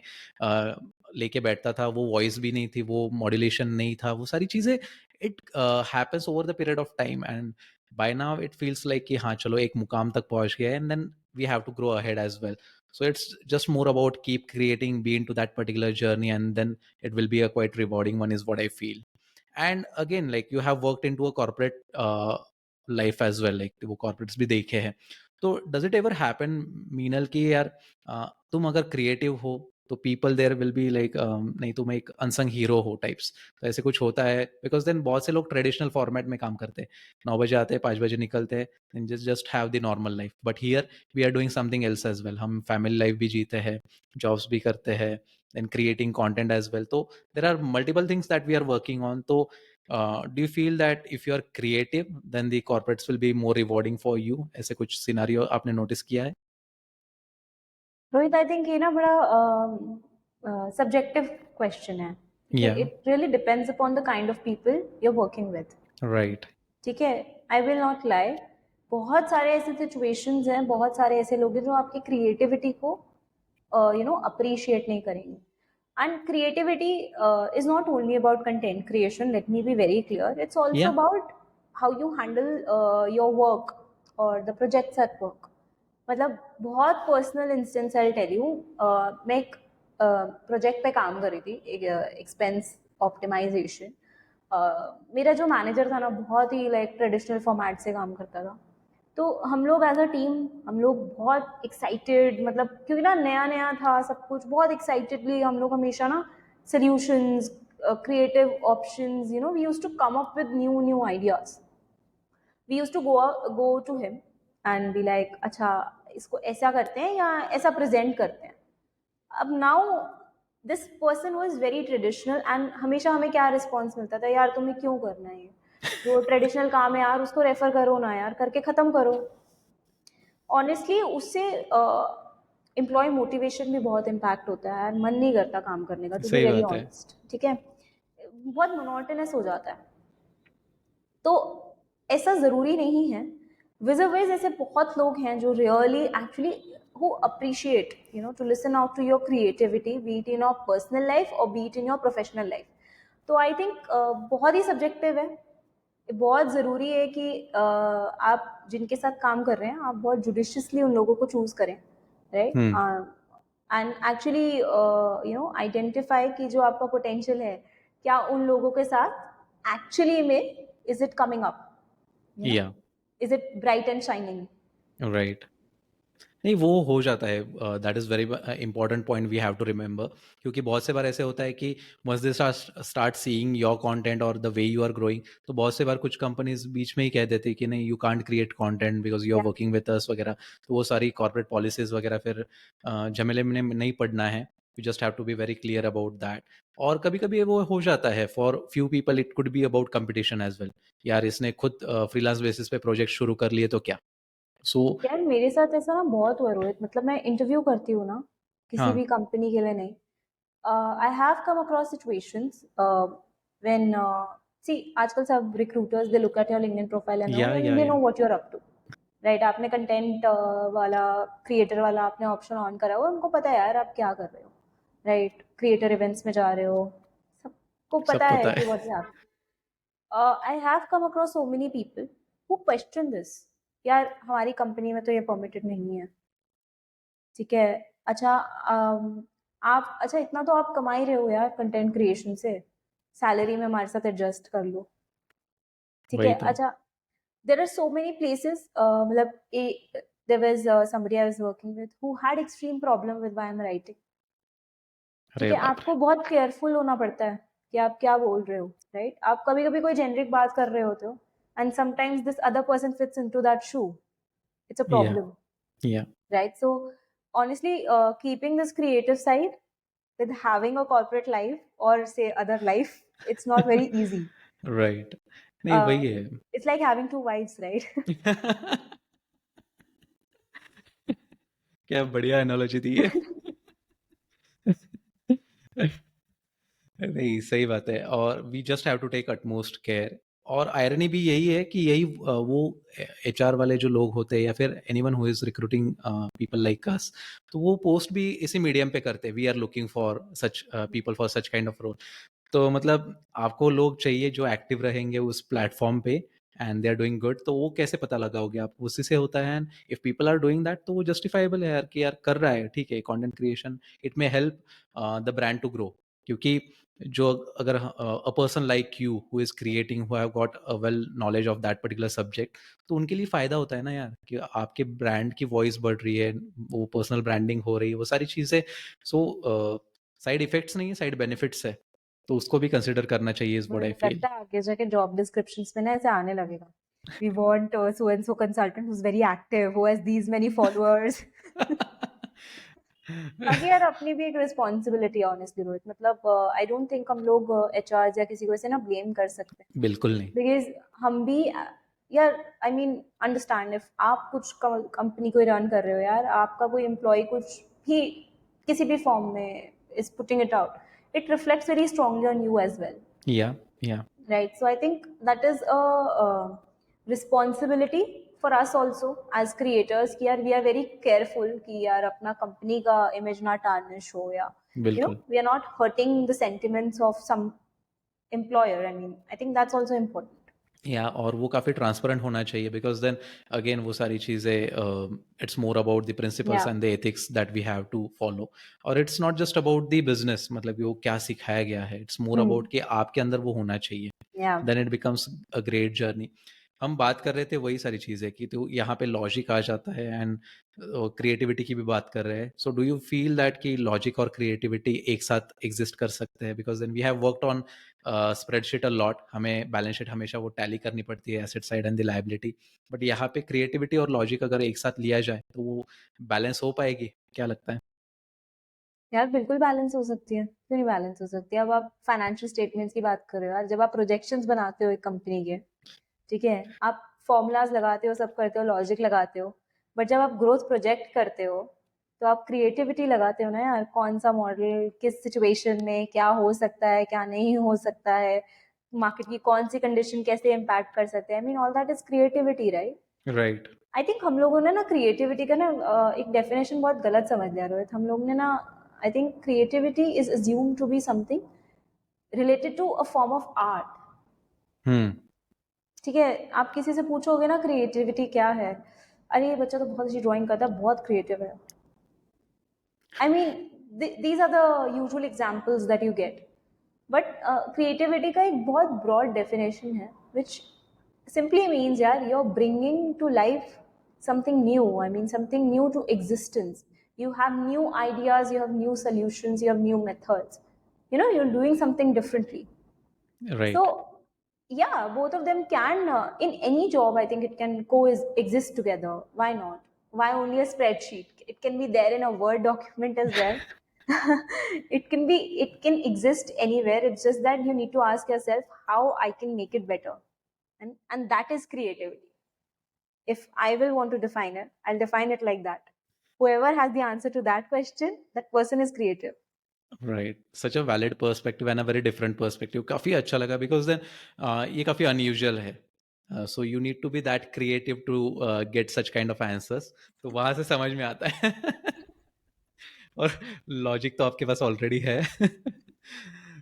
लेके बैठता था, वो वॉइस भी नहीं थी, वो मॉड्यूलेशन नहीं था, वो सारी चीज़ें it happens over the period of time, and by now it feels like कि हाँ, चलो एक मुकाम तक पहुँच गया है, and then we have to grow ahead as well. So it's just more about keep creating, be into that particular journey, and then it will be a quite rewarding one, is what I feel. And again, like you have worked into a corporate life as well, like वो corporates भी देखे हैं. तो does it ever happen, Meenal, कि यार तुम अगर creative हो तो people there will be like नहीं, तुम एक अनसंग हीरो हो टाइप्स, तो ऐसे कुछ होता है? बिकॉज देन बहुत से लोग ट्रेडिशनल फॉर्मेट में काम करते हैं, 9 बजे आते हैं, 5 बजे निकलते हैं, and just have the normal life. But here we are doing something else as well, हम फैमिली लाइफ भी जीते हैं, जॉब्स भी करते हैं, and creating content as well. तो there are multiple things that we are working on. तो do you feel that if you are creative then the corporates will be more rewarding for you? ऐसे कुछ scenario आपने notice किया है?
Rohit, I think ये ना बड़ा सब्जेक्टिव क्वेश्चन है. ठीक है,
Yeah,
it really depends upon the kind of people you are working with.
right.
ठीक है, आई विल नॉट लाई, बहुत सारे ऐसे सिचुएशंस हैं, बहुत सारे ऐसे लोग हैं जो आपकी क्रिएटिविटी को अप्रिशिएट नहीं करेंगे. And creativity is not only about content creation, let me be very clear, it's also
Yeah,
about how you handle your work और द प्रोजेक्ट्स एट वर्क. मतलब बहुत personal instance I tell you. मैं एक project पे काम कर रही थी, एक एक्सपेंस ऑप्टिमाइजेशन. मेरा जो मैनेजर था ना, बहुत ही लाइक ट्रेडिशनल फॉर्मेट से काम करता था. तो हम लोग एज अ टीम, हम लोग बहुत एक्साइटेड, मतलब क्योंकि ना नया नया था सब कुछ, बहुत एक्साइटेडली हम लोग हमेशा ना solutions, creative options, we used to come up with new ideas. We used to go to him and be like, अच्छा इसको ऐसा करते हैं या ऐसा प्रेजेंट करते हैं. अब now this person was very traditional, and हमेशा हमें क्या रिस्पॉन्स मिलता था, यार तुम्हें क्यों करना है ये, जो ट्रेडिशनल काम है यार उसको रेफर करो ना यार, करके ख़त्म करो. ऑनेस्टली उससे एम्प्लॉय मोटिवेशन भी बहुत इम्पैक्ट होता है, मन नहीं करता काम करने का, टू बी
सही
वेरी
बात है.
ऑनेस्ट. ठीक है, बहुत मोनोटोनस हो जाता है. तो ऐसा ज़रूरी नहीं है. विज़अवेज ऐसे बहुत लोग हैं जो really actually who appreciate, to listen out to your creativity, be it in your personal life or be it in your professional life. तो आई थिंक बहुत ही सब्जेक्टिव है. बहुत ज़रूरी है कि आप जिनके साथ काम कर रहे हैं, आप बहुत जुडिशियसली उन लोगों को चूज़ करें, right.
Hmm.
And actually identify कि जो आपका पोटेंशियल है, क्या उन लोगों के साथ एक्चुअली में is it coming up,
Yeah,
is it bright and shining.
right. नहीं, वो हो जाता है. That is very important point we have to remember, क्योंकि बहुत से बार ऐसे होता है कि once they start seeing your content और the way you are growing, तो बहुत से बार कुछ कंपनीज बीच में ही कह देती कि नहीं, you can't create content because you are working with us वगैरह. तो वो सारी कॉर्पोरेट पॉलिसीज वगैरह फिर झमेले में नहीं पड़ना है. You just have to be very clear about that. और कभी कभी वो हो जाता है, for few people it could be about competition as well. यार इसने खुद फ्रीलांस बेसिस पे प्रोजेक्ट शुरू कर लिए तो क्या. सो
यार मेरे साथ ऐसा ना बहुत हुआ रोहित, मतलब मैं इंटरव्यू करती हूँ ना, किसी
हाँ.
भी कंपनी के लिए नहीं. I have come across situations when, see आजकल सब recruiters they look at your LinkedIn profile and
yeah
all,
yeah
and they
yeah
know what you are up to, right. आपने कंटेंट वाला, क्रिएटर वाला आपने option on करा हुआ, उनको पता है यार आप क्या कर रहे हो, राइट. क्रिएटर इवेंट्स में जा रहे हो, सबको
सब
पता है
पता
कि
है.
What's happening. I have come across so many people who question this. यार हमारी कंपनी में तो ये परमिटेड नहीं है. ठीक है, अच्छा आप, अच्छा इतना तो आप कमा ही रहे हो यार कंटेंट क्रिएशन से, सैलरी में हमारे साथ एडजस्ट कर लो. ठीक है,
वही तो.
अच्छा there are so many places, मतलब there was somebody I was working with who had extreme problem with why I'm writing. ठीक
अरे
है,
बाप रे.
आपको बहुत केयरफुल होना पड़ता है कि आप क्या बोल रहे हो, राइट. आप कभी कभी कोई जेनरिक बात कर रहे होते हो, and sometimes this other person fits into that shoe, it's a
या
प्रॉब्लम,
या
right. So honestly, keeping this creative side with having a corporate life or say other life, it's not very easy.
Right. नहीं, वही है.
It's like having two wives, right.
क्या बढ़िया analogy दी है. नहीं, सही बात है. और we just have to take utmost care. और आयरनी भी यही है कि यही वो एचआर वाले जो लोग होते हैं, या फिर anyone who is recruiting people like us, तो वो पोस्ट भी इसी मीडियम पे करते हैं. We are looking for such people for such kind of role. तो मतलब आपको लोग चाहिए जो एक्टिव रहेंगे उस प्लेटफॉर्म पे, and they are doing good, तो वो कैसे पता लगाओगे आप? उसी से होता है। And if people are doing that तो वो जस्टिफाइबल है यार, कि यार कर रहा है, ठीक है, content creation, it may help the brand to grow. क्योंकि जो अगर a person like you who is creating, who have got a well knowledge of that particular subject, तो उनके लिए फायदा होता है ना यार, कि आपके ब्रांड की वॉइस बढ़ रही है, वो पर्सनल ब्रांडिंग हो रही है, वो सारी चीजें। सो साइड इफेक्ट्स नहीं है, साइड बेनिफिट्स है, तो उसको भी कंसिडर करना चाहिए, इज व्हाट
मुझे
आई फील।
लगता है आगे जाके जॉब डिस्क्रिप्शंस में ना ऐसे आने लगेगा, we want so and so consultant who is very active, who has these many followers. बाकी यार अपनी भी एक रिस्पॉन्सिबिलिटी है ऑनेस्टली रोहित, मतलब आई डोंट थिंक हम लोग एचआर या किसी को ऐसे ना ब्लेम कर सकते,
बिल्कुल नहीं।
बिकॉज हम भी यार आई मीन अंडरस्टैंड, इफ आप कुछ कंपनी को रन कर रहे हो यार, आपका कोई एम्प्लॉय कुछ भी किसी भी फॉर्म में is putting it out, it reflects very strongly on you as well,
या या
right? So I think that is a responsibility for us also as creators कि यार we are very careful कि यार अपना कंपनी का image ना tarnish हो, या
बिल्कुल।
we are not hurting the sentiments of some employer. I mean, I think that's also important.
या और वो काफ़ी ट्रांसपेरेंट होना चाहिए, बिकॉज देन अगेन वो सारी चीज़ें, it's more about the principles
Yeah.
And the ethics that we have to follow. और it's not just about the business, मतलब कि वो क्या सिखाया गया है, इट्स मोर
Hmm.
अबाउट कि आपके अंदर वो होना चाहिए,
Yeah.
Then it becomes a great journey. हम बात कर रहे थे वही सारी चीज़ें की, तो यहाँ पे लॉजिक आ जाता है, एंड क्रिएटिविटी की भी बात कर रहे हैं। So do you feel that कि लॉजिक और क्रिएटिविटी एक साथ एग्जिस्ट कर सकते हैं? Because then we have worked on spreadsheet a lot, हमें बैलेंस शीट हमेशा वो टैली करनी पड़ती है, asset side and the liability, but यहाँ पे क्रिएटिविटी और लॉजिक अगर एक साथ लिया जाए तो वो बैलेंस हो पाएगी, क्या लगता है?
यार बिल्कुल बैलेंस हो सकती है, क्यों नहीं बैलेंस हो सकती है? अब आप फाइनेंशियल स्टेटमेंट्स की बात कर रहे हो यार, जब आप प्रोजेक्शंस बनाते हो एक कंपनी के, ठीक है, आप फॉर्मूलाज लगाते हो, सब करते हो, लॉजिक लगाते हो, बट जब आप ग्रोथ प्रोजेक्ट करते हो तो आप क्रिएटिविटी लगाते हो ना यार, कौन सा मॉडल किस सिचुएशन में क्या हो सकता है, क्या नहीं हो सकता है, मार्केट की कौन सी कंडीशन कैसे इम्पैक्ट कर सकते हैं, I mean all that is creativity, right?
Right.
I think हम लोगों ने ना क्रिएटिविटी का ना एक डेफिनेशन बहुत गलत समझ लिया रोहित, हम लोग ने ना, I think creativity is assumed to be something related to a form of art.
Hmm.
ठीक है, आप किसी से पूछोगे ना क्रिएटिविटी क्या है, अरे ये बच्चा तो बहुत अच्छी ड्राइंग करता है, बहुत क्रिएटिव है। I mean these are the usual examples that you get, but creativity का एक बहुत ब्रॉड डेफिनेशन है विच simply means यार you're bringing to life something new, I mean something new to existence, you have new ideas, you have new solutions, you have new methods, you're doing something differently.
Right.
So, yeah, both of them can, in any job, I think it can coexist together. Why not? Why only a spreadsheet? It can be there in a Word document as well. It can exist anywhere. It's just that you need to ask yourself how I can make it better. And that is creativity. If I will want to define it, I'll define it like that. Whoever has the answer to that question, that person is creative.
Right, such a valid perspective and a very different perspective, काफ़ी अच्छा लगा, because then ये काफ़ी unusual है। So you need to be that creative to get such kind of answers, तो वहाँ से समझ में आता है। और लॉजिक तो आपके पास ऑलरेडी है।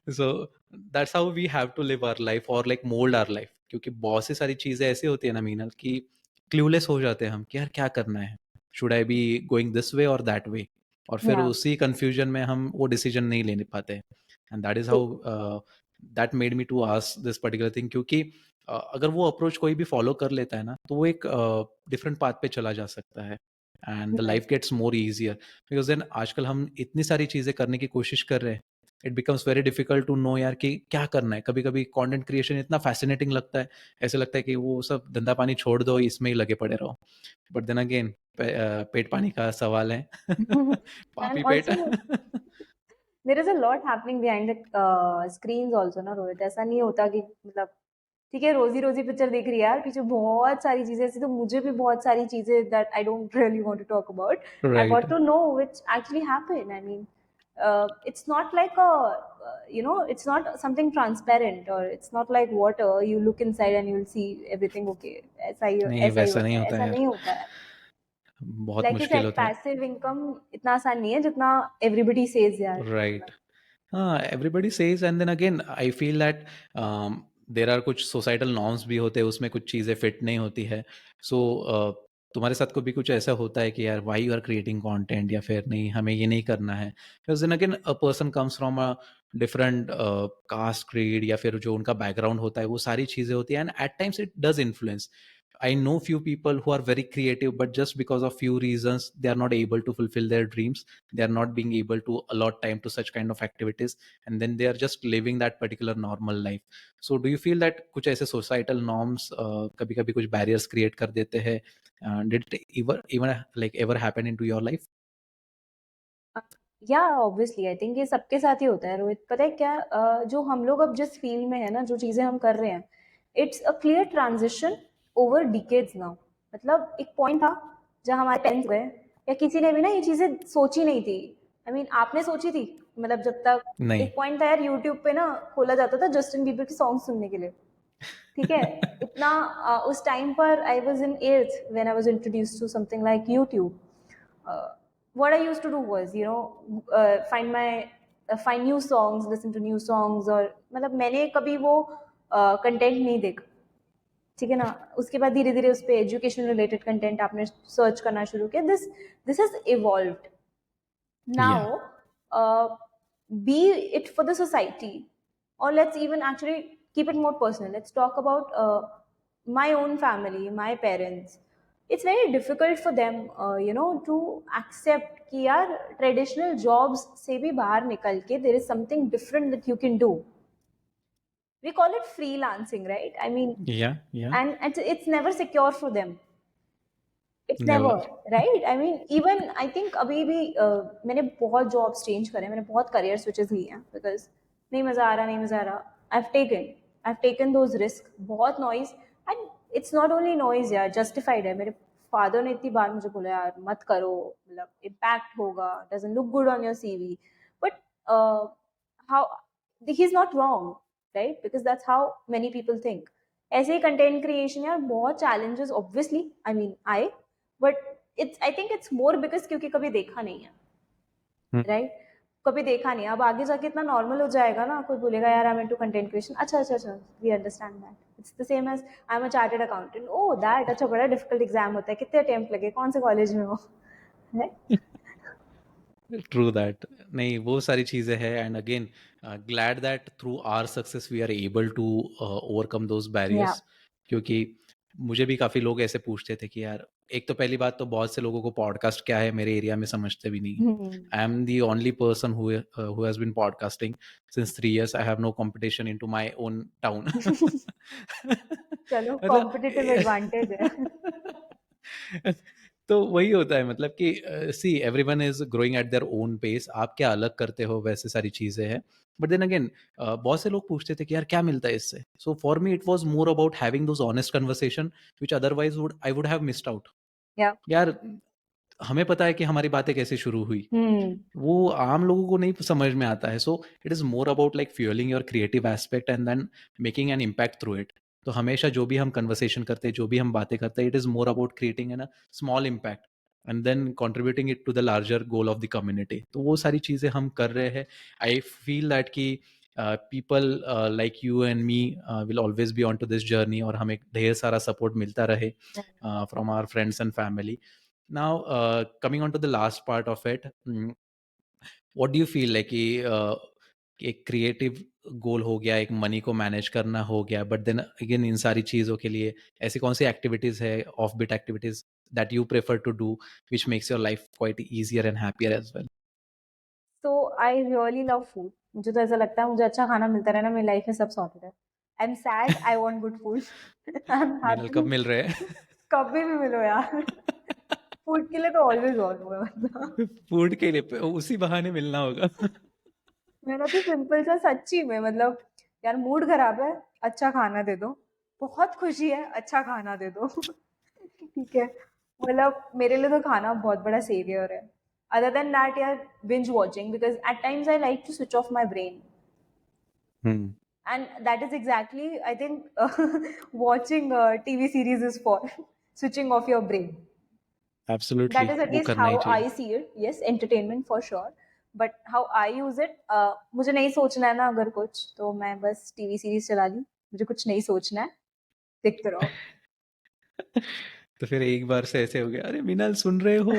So that's how we have to live our life और लाइक मोल्ड आवर लाइफ, क्योंकि बहुत सी सारी चीज़ें ऐसी होती है ना मीनल, कि क्लूलेस हो जाते हैं हम कि यार क्या करना है, should I be going this way और दैट वे, और फिर
Yeah.
उसी कंफ्यूजन में हम वो डिसीजन नहीं ले पाते। And that is how that made me to ask this particular thing, क्योंकि अगर वो अप्रोच कोई भी फॉलो कर लेता है ना, तो वो एक डिफरेंट पाथ पे चला जा सकता है, and the
Right.
Life gets more easier. Because then आजकल हम इतनी सारी चीज़ें करने की कोशिश कर रहे हैं, it becomes very difficult to know यार कि क्या करना है। कभी कभी कंटेंट क्रिएशन इतना फैसिनेटिंग लगता है, ऐसे लगता है कि वो सब धंधा पानी छोड़ दो, इसमें ही लगे पड़े रहो, बट देन अगेन पेट पानी का सवाल है।
And
पापी पेट।
also, there is a lot happening behind the screens also ना रोहित, ऐसा नहीं होता कि मतलब ठीक है रोजी रोजी पिक्चर देख रही है यार, पीछे बहुत सारी चीजें ऐसी, तो मुझे भी बहुत सारी चीजें that I don't really want to talk about, I
right.
Want to know which actually happen, I mean it's not like a it's not something transparent, or it's not like water you look inside and you'll see everything okay,
नहीं,
ऐसा ही
वैसा
होता
नहीं
है,
होता
ऐसा
यार,
नहीं होता है।
बहुत
लाइक यू
मुश्किल
सेड
होता है।
पैसिव इनकम इतना आसान नहीं है जितना एवरीबडी सेज यार,
राइट। हाँ, everybody says, and then again I feel that there are कुछ सोसाइटल नॉर्म्स भी होते हैं, उसमें कुछ चीज़ें फिट नहीं होती है। सो तुम्हारे साथ कभी कुछ ऐसा होता है कि यार why you are creating content, या फिर नहीं हमें ये नहीं करना है, because then again a person comes from a different caste creed, या फिर जो उनका बैकग्राउंड होता है, वो सारी चीज़ें होती हैं, and at times it does influence. I know few people who are very creative, but just because of few reasons, they are not able to fulfill their dreams. They are not being able to allot time to such kind of activities, and then they are just living that particular normal life. So, do you feel that कुछ ऐसे societal norms कभी-कभी कुछ barriers create कर देते हैं? Did it even like ever happen into your life?
या obviously I think ये सबके साथ ही होता है रोहित. पता है क्या, जो हम लोग अब जिस फील्ड में है ना, जो चीजें हम कर रहे हैं, it's a clear transition over decades now. मतलब एक पॉइंट था जहाँ हमारे पेरेंट्स गए, या किसी ने भी ना ये चीजें सोची नहीं थी. आई मीन आपने सोची थी, मतलब जब तक
नहीं.
एक पॉइंट था यार, यूट्यूब पे ना खोला जाता था जस्टिन बीबर के सॉन्ग सुनने के लिए. ठीक है. इतना उस टाइम पर I was in eighth when I was introduce to something like YouTube. What I used to do was, find new songs, listen to new songs. और मतलब मैंने कभी वो कंटेंट नहीं देखा. ठीक है ना. उसके बाद धीरे धीरे उस पर एजुकेशन रिलेटेड कंटेंट आपने सर्च करना शुरू किया. This has evolved.
Yeah.
Now, be it for the society, or let's even actually keep it more personal. Let's talk about my own family, my parents. It's very difficult for them, to accept कि यार traditional jobs से भी बाहर निकल के there is something different that you can do. We call it freelancing, right? I mean,
Yeah. Yeah.
and it's never secure for them. It's
Never.
Never write. I mean even I think अभी भी मैंने बहुत jobs change करे, मैंने बहुत career switches लिए हैं, because नहीं मजा आ रहा, नहीं मजा आ रहा. I have taken those risk. बहुत noise, and it's not only noise यार, जस्टिफाइड है. मेरे फादर ने इतनी बार मुझे बोला यार मत करो, मतलब इम्पैक्ट होगा, doesn't look good on your CV. But how, he is not wrong, right? Because that's how many people think. ऐसे ही कंटेंट क्रिएशन यार बहुत चैलेंजेस ऑब्वियसली आई मीन आए, but it's I think it's more because क्योंकि कभी देखा नहीं है,
Hmm.
Right? कभी देखा नहीं. अब आगे जाके इतना नॉर्मल हो जाएगा ना, कोई बोलेगा यार I am into content creation. अच्छा अच्छा अच्छा, we understand that. It's the same as I am a chartered accountant. Oh that, अच्छा बड़ा डिफिकल्ट एग्जाम होता है, कितने अटेम्प्ट लगे, कौन से कॉलेज में हो, राइट?
True that. नहीं, वो सारी चीज़ें हैं, and again glad that through our success we are able to overcome those
yeah.
Barriers. क्योंकि मुझे भी काफ़ी लोग ऐसे पूछते थे कि यार, एक तो पहली बात तो बहुत से लोगों को पॉडकास्ट क्या है मेरे एरिया में समझते भी नहीं. I am the only person who has been podcasting since 3 years. I have no competition in to my own town.
चलो
मतलब
कॉम्पिटिटिव एडवांटेज है.
तो वही होता है, मतलब कि see everyone is growing at their own pace. आप क्या अलग करते हो, वैसे सारी चीज़ें हैं. बट देन अगेन बहुत से लोग पूछते थे कि यार क्या मिलता है इससे. So for me it was more about having those honest conversation which otherwise would I would have missed out.
या.
यार, हमें पता है कि हमारी बातें कैसे शुरू हुई,
हम्म.
वो आम लोगों को नहीं समझ में आता है. So it is more about like fuelling your creative aspect and then making an impact through it. तो हमेशा जो भी हम कन्वर्सेशन करते हैं, जो भी हम बातें करते हैं, it is more about creating an a small impact and then contributing it to the larger goal of the community. तो वो सारी चीज़ें हम कर रहे हैं. आई फील दैट कि people like you and me will always be on to this journey, और हमें ढेर सारा सपोर्ट मिलता रहे from our friends and family. Now, coming on to the last part of it, what do you feel like कि एक creative गोल हो गया, एक मनी को मैनेज करना हो गया, बट देन अगेन इन सारी चीज़ों के लिए ऐसी कौन सी एक्टिविटीज़ है, off beat activities that you prefer to do which makes your life quite easier and happier as well?
So I really love food. मुझे तो ऐसा लगता है मुझे अच्छा खाना मिलता रहे ना, मेरी लाइफ में सब सॉर्टेड है. I am sad, I want good food. I am
Meenal कब
हैप्पी,
मिल रहे हैं?
कभी भी मिलो यार. फूड के लिए तो ऑलवेज ऑन हुआ है मतलब.
फूड के लिए उसी बहाने मिलना होगा.
मेरा तो सिंपल सा सच्ची में, मतलब यार मूड खराब है, अच्छा खाना दे दो. बहुत खुशी है, अच्छा खाना दे दो. ठीक है. मतलब मेरे लिए तो खाना बहुत बड़ा सेवियर है. अदर देन दैट यार, binge watching, because at times I like to switch off my brain.
Hmm.
And that is exactly, I think, watching TV series is for switching off your brain.
Absolutely,
That is at
वो
least
करना ही
how
चाहिए.
I see it. Yes, entertainment for sure, but how I use it, मुझे नहीं सोचना है ना अगर कुछ, तो मैं बस टीवी सीरीज चला ली, मुझे कुछ नहीं सोचना है, देखते रहो।
तो फिर एक बार से ऐसे हो गया, अरे मिनल सुन रहे हो?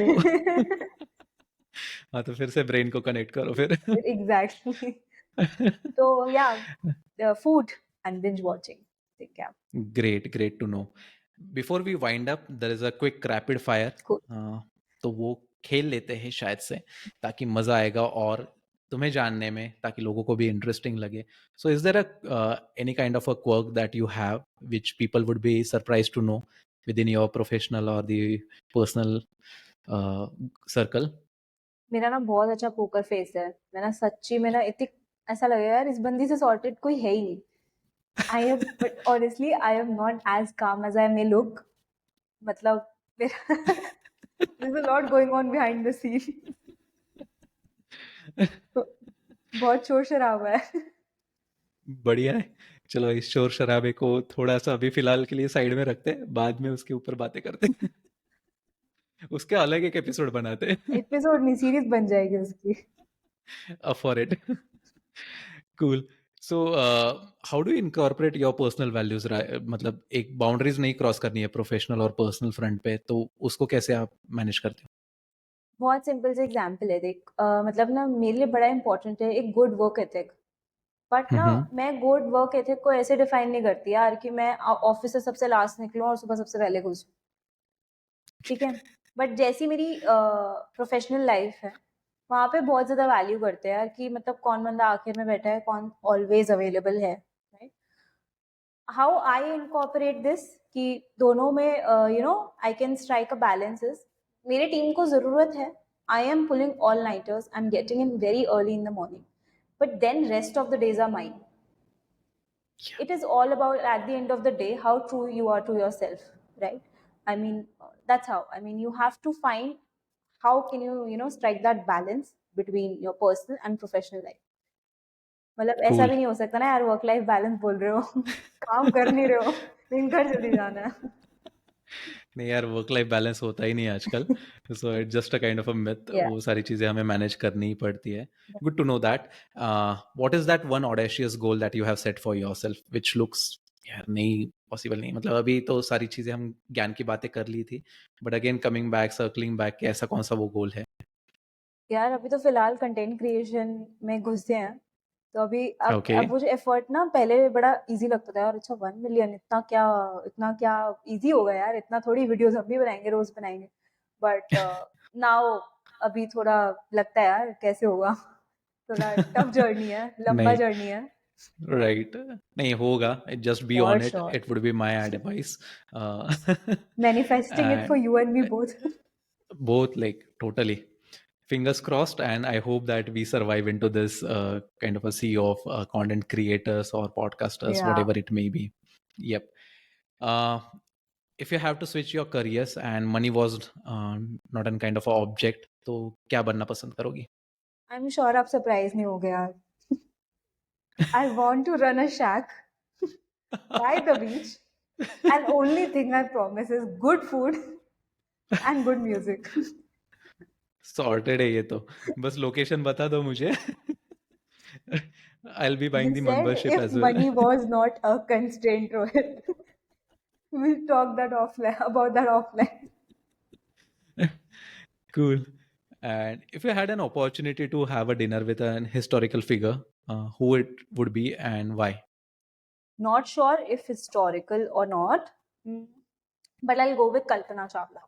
हाँ, तो फिर से ब्रेन को कनेक्ट करो फिर।
एग्जैक्टली। तो या फूड एंड बिंज वॉचिंग, ठीक है।
Great, great to know. Before we wind up, there is a quick rapid fire.
Cool.
तो वो खेल लेते हैं शायद से, ताकि मजा आएगा और तुम्हें जानने में, ताकि लोगों को भी इंटरेस्टिंग लगे. So is there any kind of a quirk that you have which people would be surprise to know within your professional और द पर्सनल सर्कल?
मेरा ना बहुत अच्छा पोकर फेस है। मैं ना सच्ची में ना इतनी, ऐसा लगेगा यार इस बंदी से सॉर्टेड कोई है ही नहीं। I am, but honestly I am not as calm as I may look. मतलब मेरा there's a lot going on behind the scene. बहुत शोर शराबा है।
बढ़िया है. चलो, इस शोर शराबे को थोड़ा सा अभी फिलहाल के लिए साइड में रखते हैं, बाद में उसके ऊपर बातें करते हैं. उसके अलग एक एपिसोड बनाते हैं.
एपिसोड नहीं, सीरीज बन जाएगी उसकी।
Up for it. Cool. So, how do you incorporate your personal values? मतलब एक बाउंड्रीज नहीं क्रॉस करनी है प्रोफेशनल और पर्सनल फ्रंट पे, तो उसको कैसे आप मैनेज करते
बहुत सिंपल से एग्जांपल है, देख मतलब ना मेरे लिए बड़ा इंपॉर्टेंट है एक गुड वर्क एथिक। बट
हो?
ना मैं गुड वर्क एथिक को ऐसे डिफाइन नहीं करती यार कि मैं ऑफिस से सबसे लास्ट निकलूं और सुबह सबसे पहले घुसूं, ठीक है। बट जैसी मेरी प्रोफेशनल लाइफ है, वहाँ पे बहुत ज्यादा वैल्यू करते हैं यार कि मतलब कौन बंदा आखिर में बैठा है, कौन ऑलवेज अवेलेबल है, right. How I incorporate this कि दोनों में you know I can strike a balances. मेरे टीम को जरूरत है, I am pulling all nighters, I am getting in very early in the morning, but then rest of the days are mine.
Yeah.
It is all about at the end of the day how true you are to yourself, right? I mean, that's how, I mean, you have to find how can you know strike that balance between your personal and professional life. मतलब ऐसा
Cool.
भी नहीं हो सकता ना यार work life balance बोल रहे हो काम कर नहीं रहे हो लेकिन घर जल्दी जाना है।
नहीं यार, वर्क लाइफ बैलेंस होता ही नहीं है आजकल. So it's just a kind of a myth.
या
वो सारी चीज़ें हमें मैनेज करनी ही पड़ती है. Good to know that. What is that one audacious goal that you have set for yourself which looks, यार नहीं पॉसिबल नहीं, मतलब अभी तो सारी चीज़ें हम ज्ञान की बातें कर ली थी, but again coming back, circling back, ऐसा कौन सा वो गोल है?
यार अभी तो फिलहाल कंटेंट क्रिएशन में घुसे हैं, तो अभी
ओके.
अब मुझे एफर्ट ना पहले बड़ा इजी लगता था यार, अच्छा 1 मिलियन इतना क्या इजी होगा यार, इतना थोड़ी वीडियोस हम भी बनाएंगे रोज बनाएंगे। बट नाउ अभी थोड़ा लगता है यार कैसे होगा, थोड़ा टफ जर्नी है, लंबा
नहीं,
जर्नी है।
राइट, नहीं होगा. Just be
for
on it,
sure,
it would be my advice.
Manifesting it for you and me both.
Both, like, totally. Fingers crossed, and I hope that we survive into this kind of a sea of content creators or podcasters,
या
whatever it may be. Yep. uh, if you have to switch your careers and money was not an kind of a object, तो क्या बनना पसंद करोगी?
I am sure आप surprise नहीं हो गए यार। I want to run a shack by the beach, and only thing I promise is good food and good music.
Sorted है ये तो. बस लोकेशन बता दो मुझे. I'll be buying
We
the
said
membership
if
as well.
money was not a constraint, Rohit. We'll talk that offline about that offline.
Cool. And if you had an opportunity to have a dinner with an historical figure, who it would be and why?
Not sure if historical or not, mm, but I'll go with Kalpana Chawla.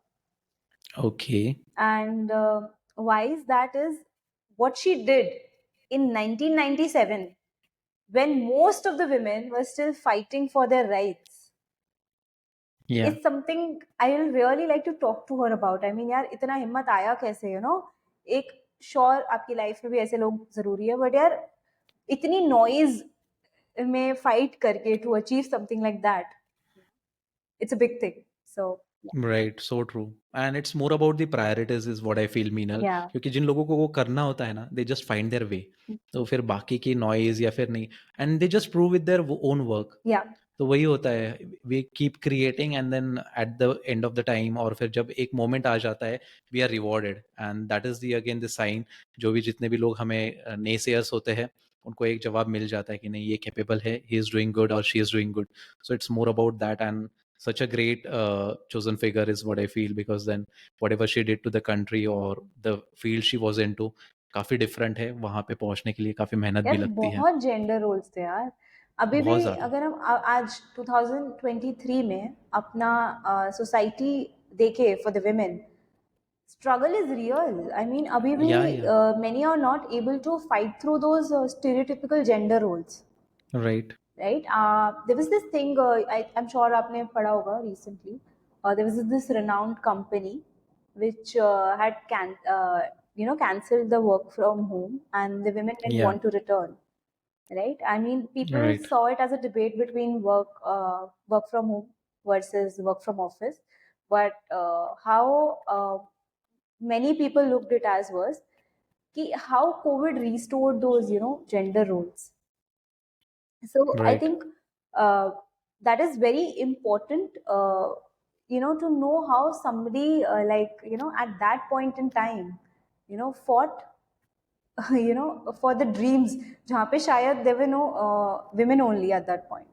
Okay.
And why is that is what she did in 1997 when most of the women were still fighting for their rights
Yeah.
is something I will really like to talk to her about. I mean यार इतना हिम्मत आया कैसे, you know? एक sure आपकी life में भी ऐसे लोग जरूरी है, बट यार इतनी नॉइज में फाइट करके to achieve something like that, it's a big thing. So
Right. So true. And it's more about the priorities is what I feel, Meenal.
या
क्योंकि जिन लोगों को वो करना होता है ना, they just find their way. तो फिर बाकी की नॉइज या फिर नहीं, and they just prove with their own work.
या
तो वही होता है, we keep creating and then at the end of the time, और फिर जब एक मोमेंट आ जाता है, we are rewarded, and that is the again the sign. जो भी जितने भी लोग हमें नेसेयर्स होते हैं, उनको एक जवाब मिल जाता है कि नहीं ये कैपेबल है, ही इज डूइंग गुड और she is doing good. So it's more about that, and such a great chosen figure is what I feel, because then whatever she did to the country or the field she was into काफी different है. वहां पे पहुंचने के लिए काफी मेहनत भी
यार
लगती है.
बहुत जेंडर रोल्स थे यार. अभी भी
बहुत ज्यादा.
अगर हम आज 2023 में अपना सोसाइटी देखे for the women, struggle is real. I mean, abhi bhi,
या
many are not able to fight through those stereotypical gender roles,
right.
right? There was this thing, I'm sure आपने पढ़ा होगा recently. There was this renowned company which had cancelled the work from home, and the women didn't
या
want to return. Right? I mean, people
right.
saw it as a debate between work from home versus work from office. But how many people looked it as was how COVID restored those, gender roles. So I
right.
think uh, that is very important, to know how somebody, at that point in time, fought, for the dreams, जहाँ पे शायद there were no women only at that point.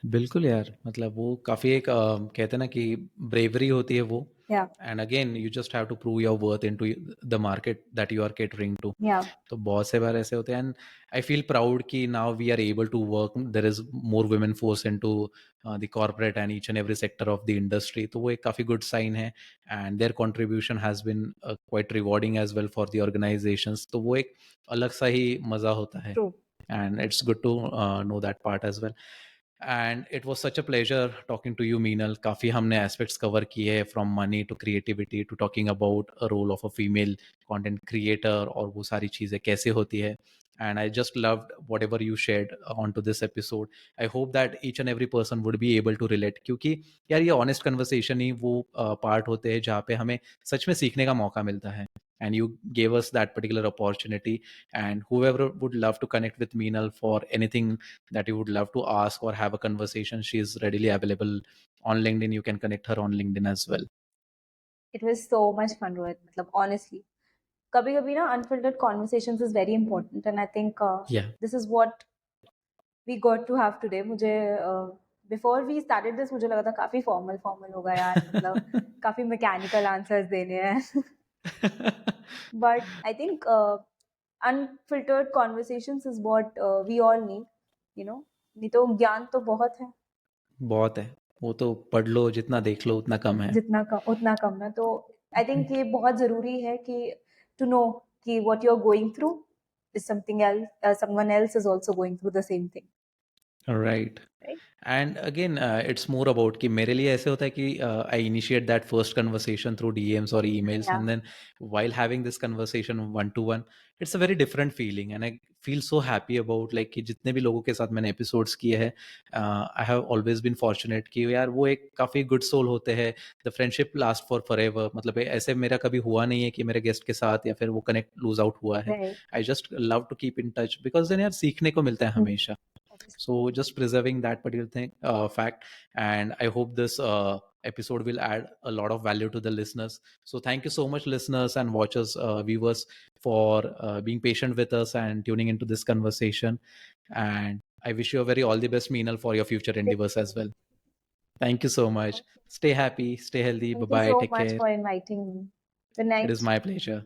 बिल्कुल यार, मतलब वो काफ़ी एक कहते हैं ना कि ब्रेवरी होती है वो.
Yeah,
and again you just have to prove your worth into the market that you are catering to.
yeah,
तो बहुत से बार ऐसे होते हैं, एंड आई फील प्राउड कि now we are able to work, there is more women force into the corporate and each and every sector of the industry. तो वो एक काफ़ी गुड साइन है, and their contribution has been quite rewarding as well for the organizations. तो वो एक अलग सा ही मज़ा होता है,
true.
and it's good to know that part as well. And it was such a pleasure talking to you, Meenal. काफ़ी हमने aspects cover किए हैं, from money to creativity to talking about a role of a female content creator और वो सारी चीज़ें कैसे होती है. And I just loved whatever you shared onto this episode. I hope that each and every person would be able to relate, क्योंकि यार ये honest conversation ही वो part होते हैं जहाँ पे हमें सच में सीखने का मौका मिलता है. And you gave us that particular opportunity. And whoever would love to connect with Meenal for anything that you would love to ask or have a conversation, she is readily available on LinkedIn. You can connect her on LinkedIn as well.
It was so much fun, Rohit. मतलब honestly, कभी कभी ना unfiltered conversations is very important, and I think
Yeah.
this is what we got to have today. मुझे before we started this मुझे लगा था काफी formal होगा यार, मतलब काफी mechanical answers देने हैं. But I think unfiltered conversations is what we all need. नहीं तो ज्ञान तो बहुत है,
बहुत है. वो तो पढ़ लो, जितना देख लो उतना कम है.
उतना कम है. तो आई थिंक ये बहुत जरूरी है कि टू नो कि what you're going through is something else, someone else is also going through the same thing,
right.
right?
And again it's more about कि मेरे लिए ऐसे होता है कि I initiate that first conversation through DMs और emails,
Yeah,
and then while having this conversation one to one, it's a very different feeling, and I feel so happy about like कि जितने भी लोगों के साथ मैंने एपिसोड्स किए हैं, I have always been fortunate कि यार वो एक काफ़ी गुड सोल होते हैं. The friendship last for forever. मतलब ऐसे मेरा कभी हुआ नहीं है कि मेरे गेस्ट के साथ या फिर वो कनेक्ट लूज आउट हुआ है.
right.
I just love to keep in touch, because then यार सीखने को मिलता है हमेशा. So just preserving that particular thing, fact, and I hope this episode will add a lot of value to the listeners. So thank you so much, listeners and watchers, viewers, for being patient with us and tuning into this conversation. And I wish you a very all the best, Meenal, for your future endeavors as well. Thank you so much. Stay happy, stay healthy. Bye
Thank you
bye.
so
Take
much
care.
for inviting me. Good
It is
night.
my pleasure.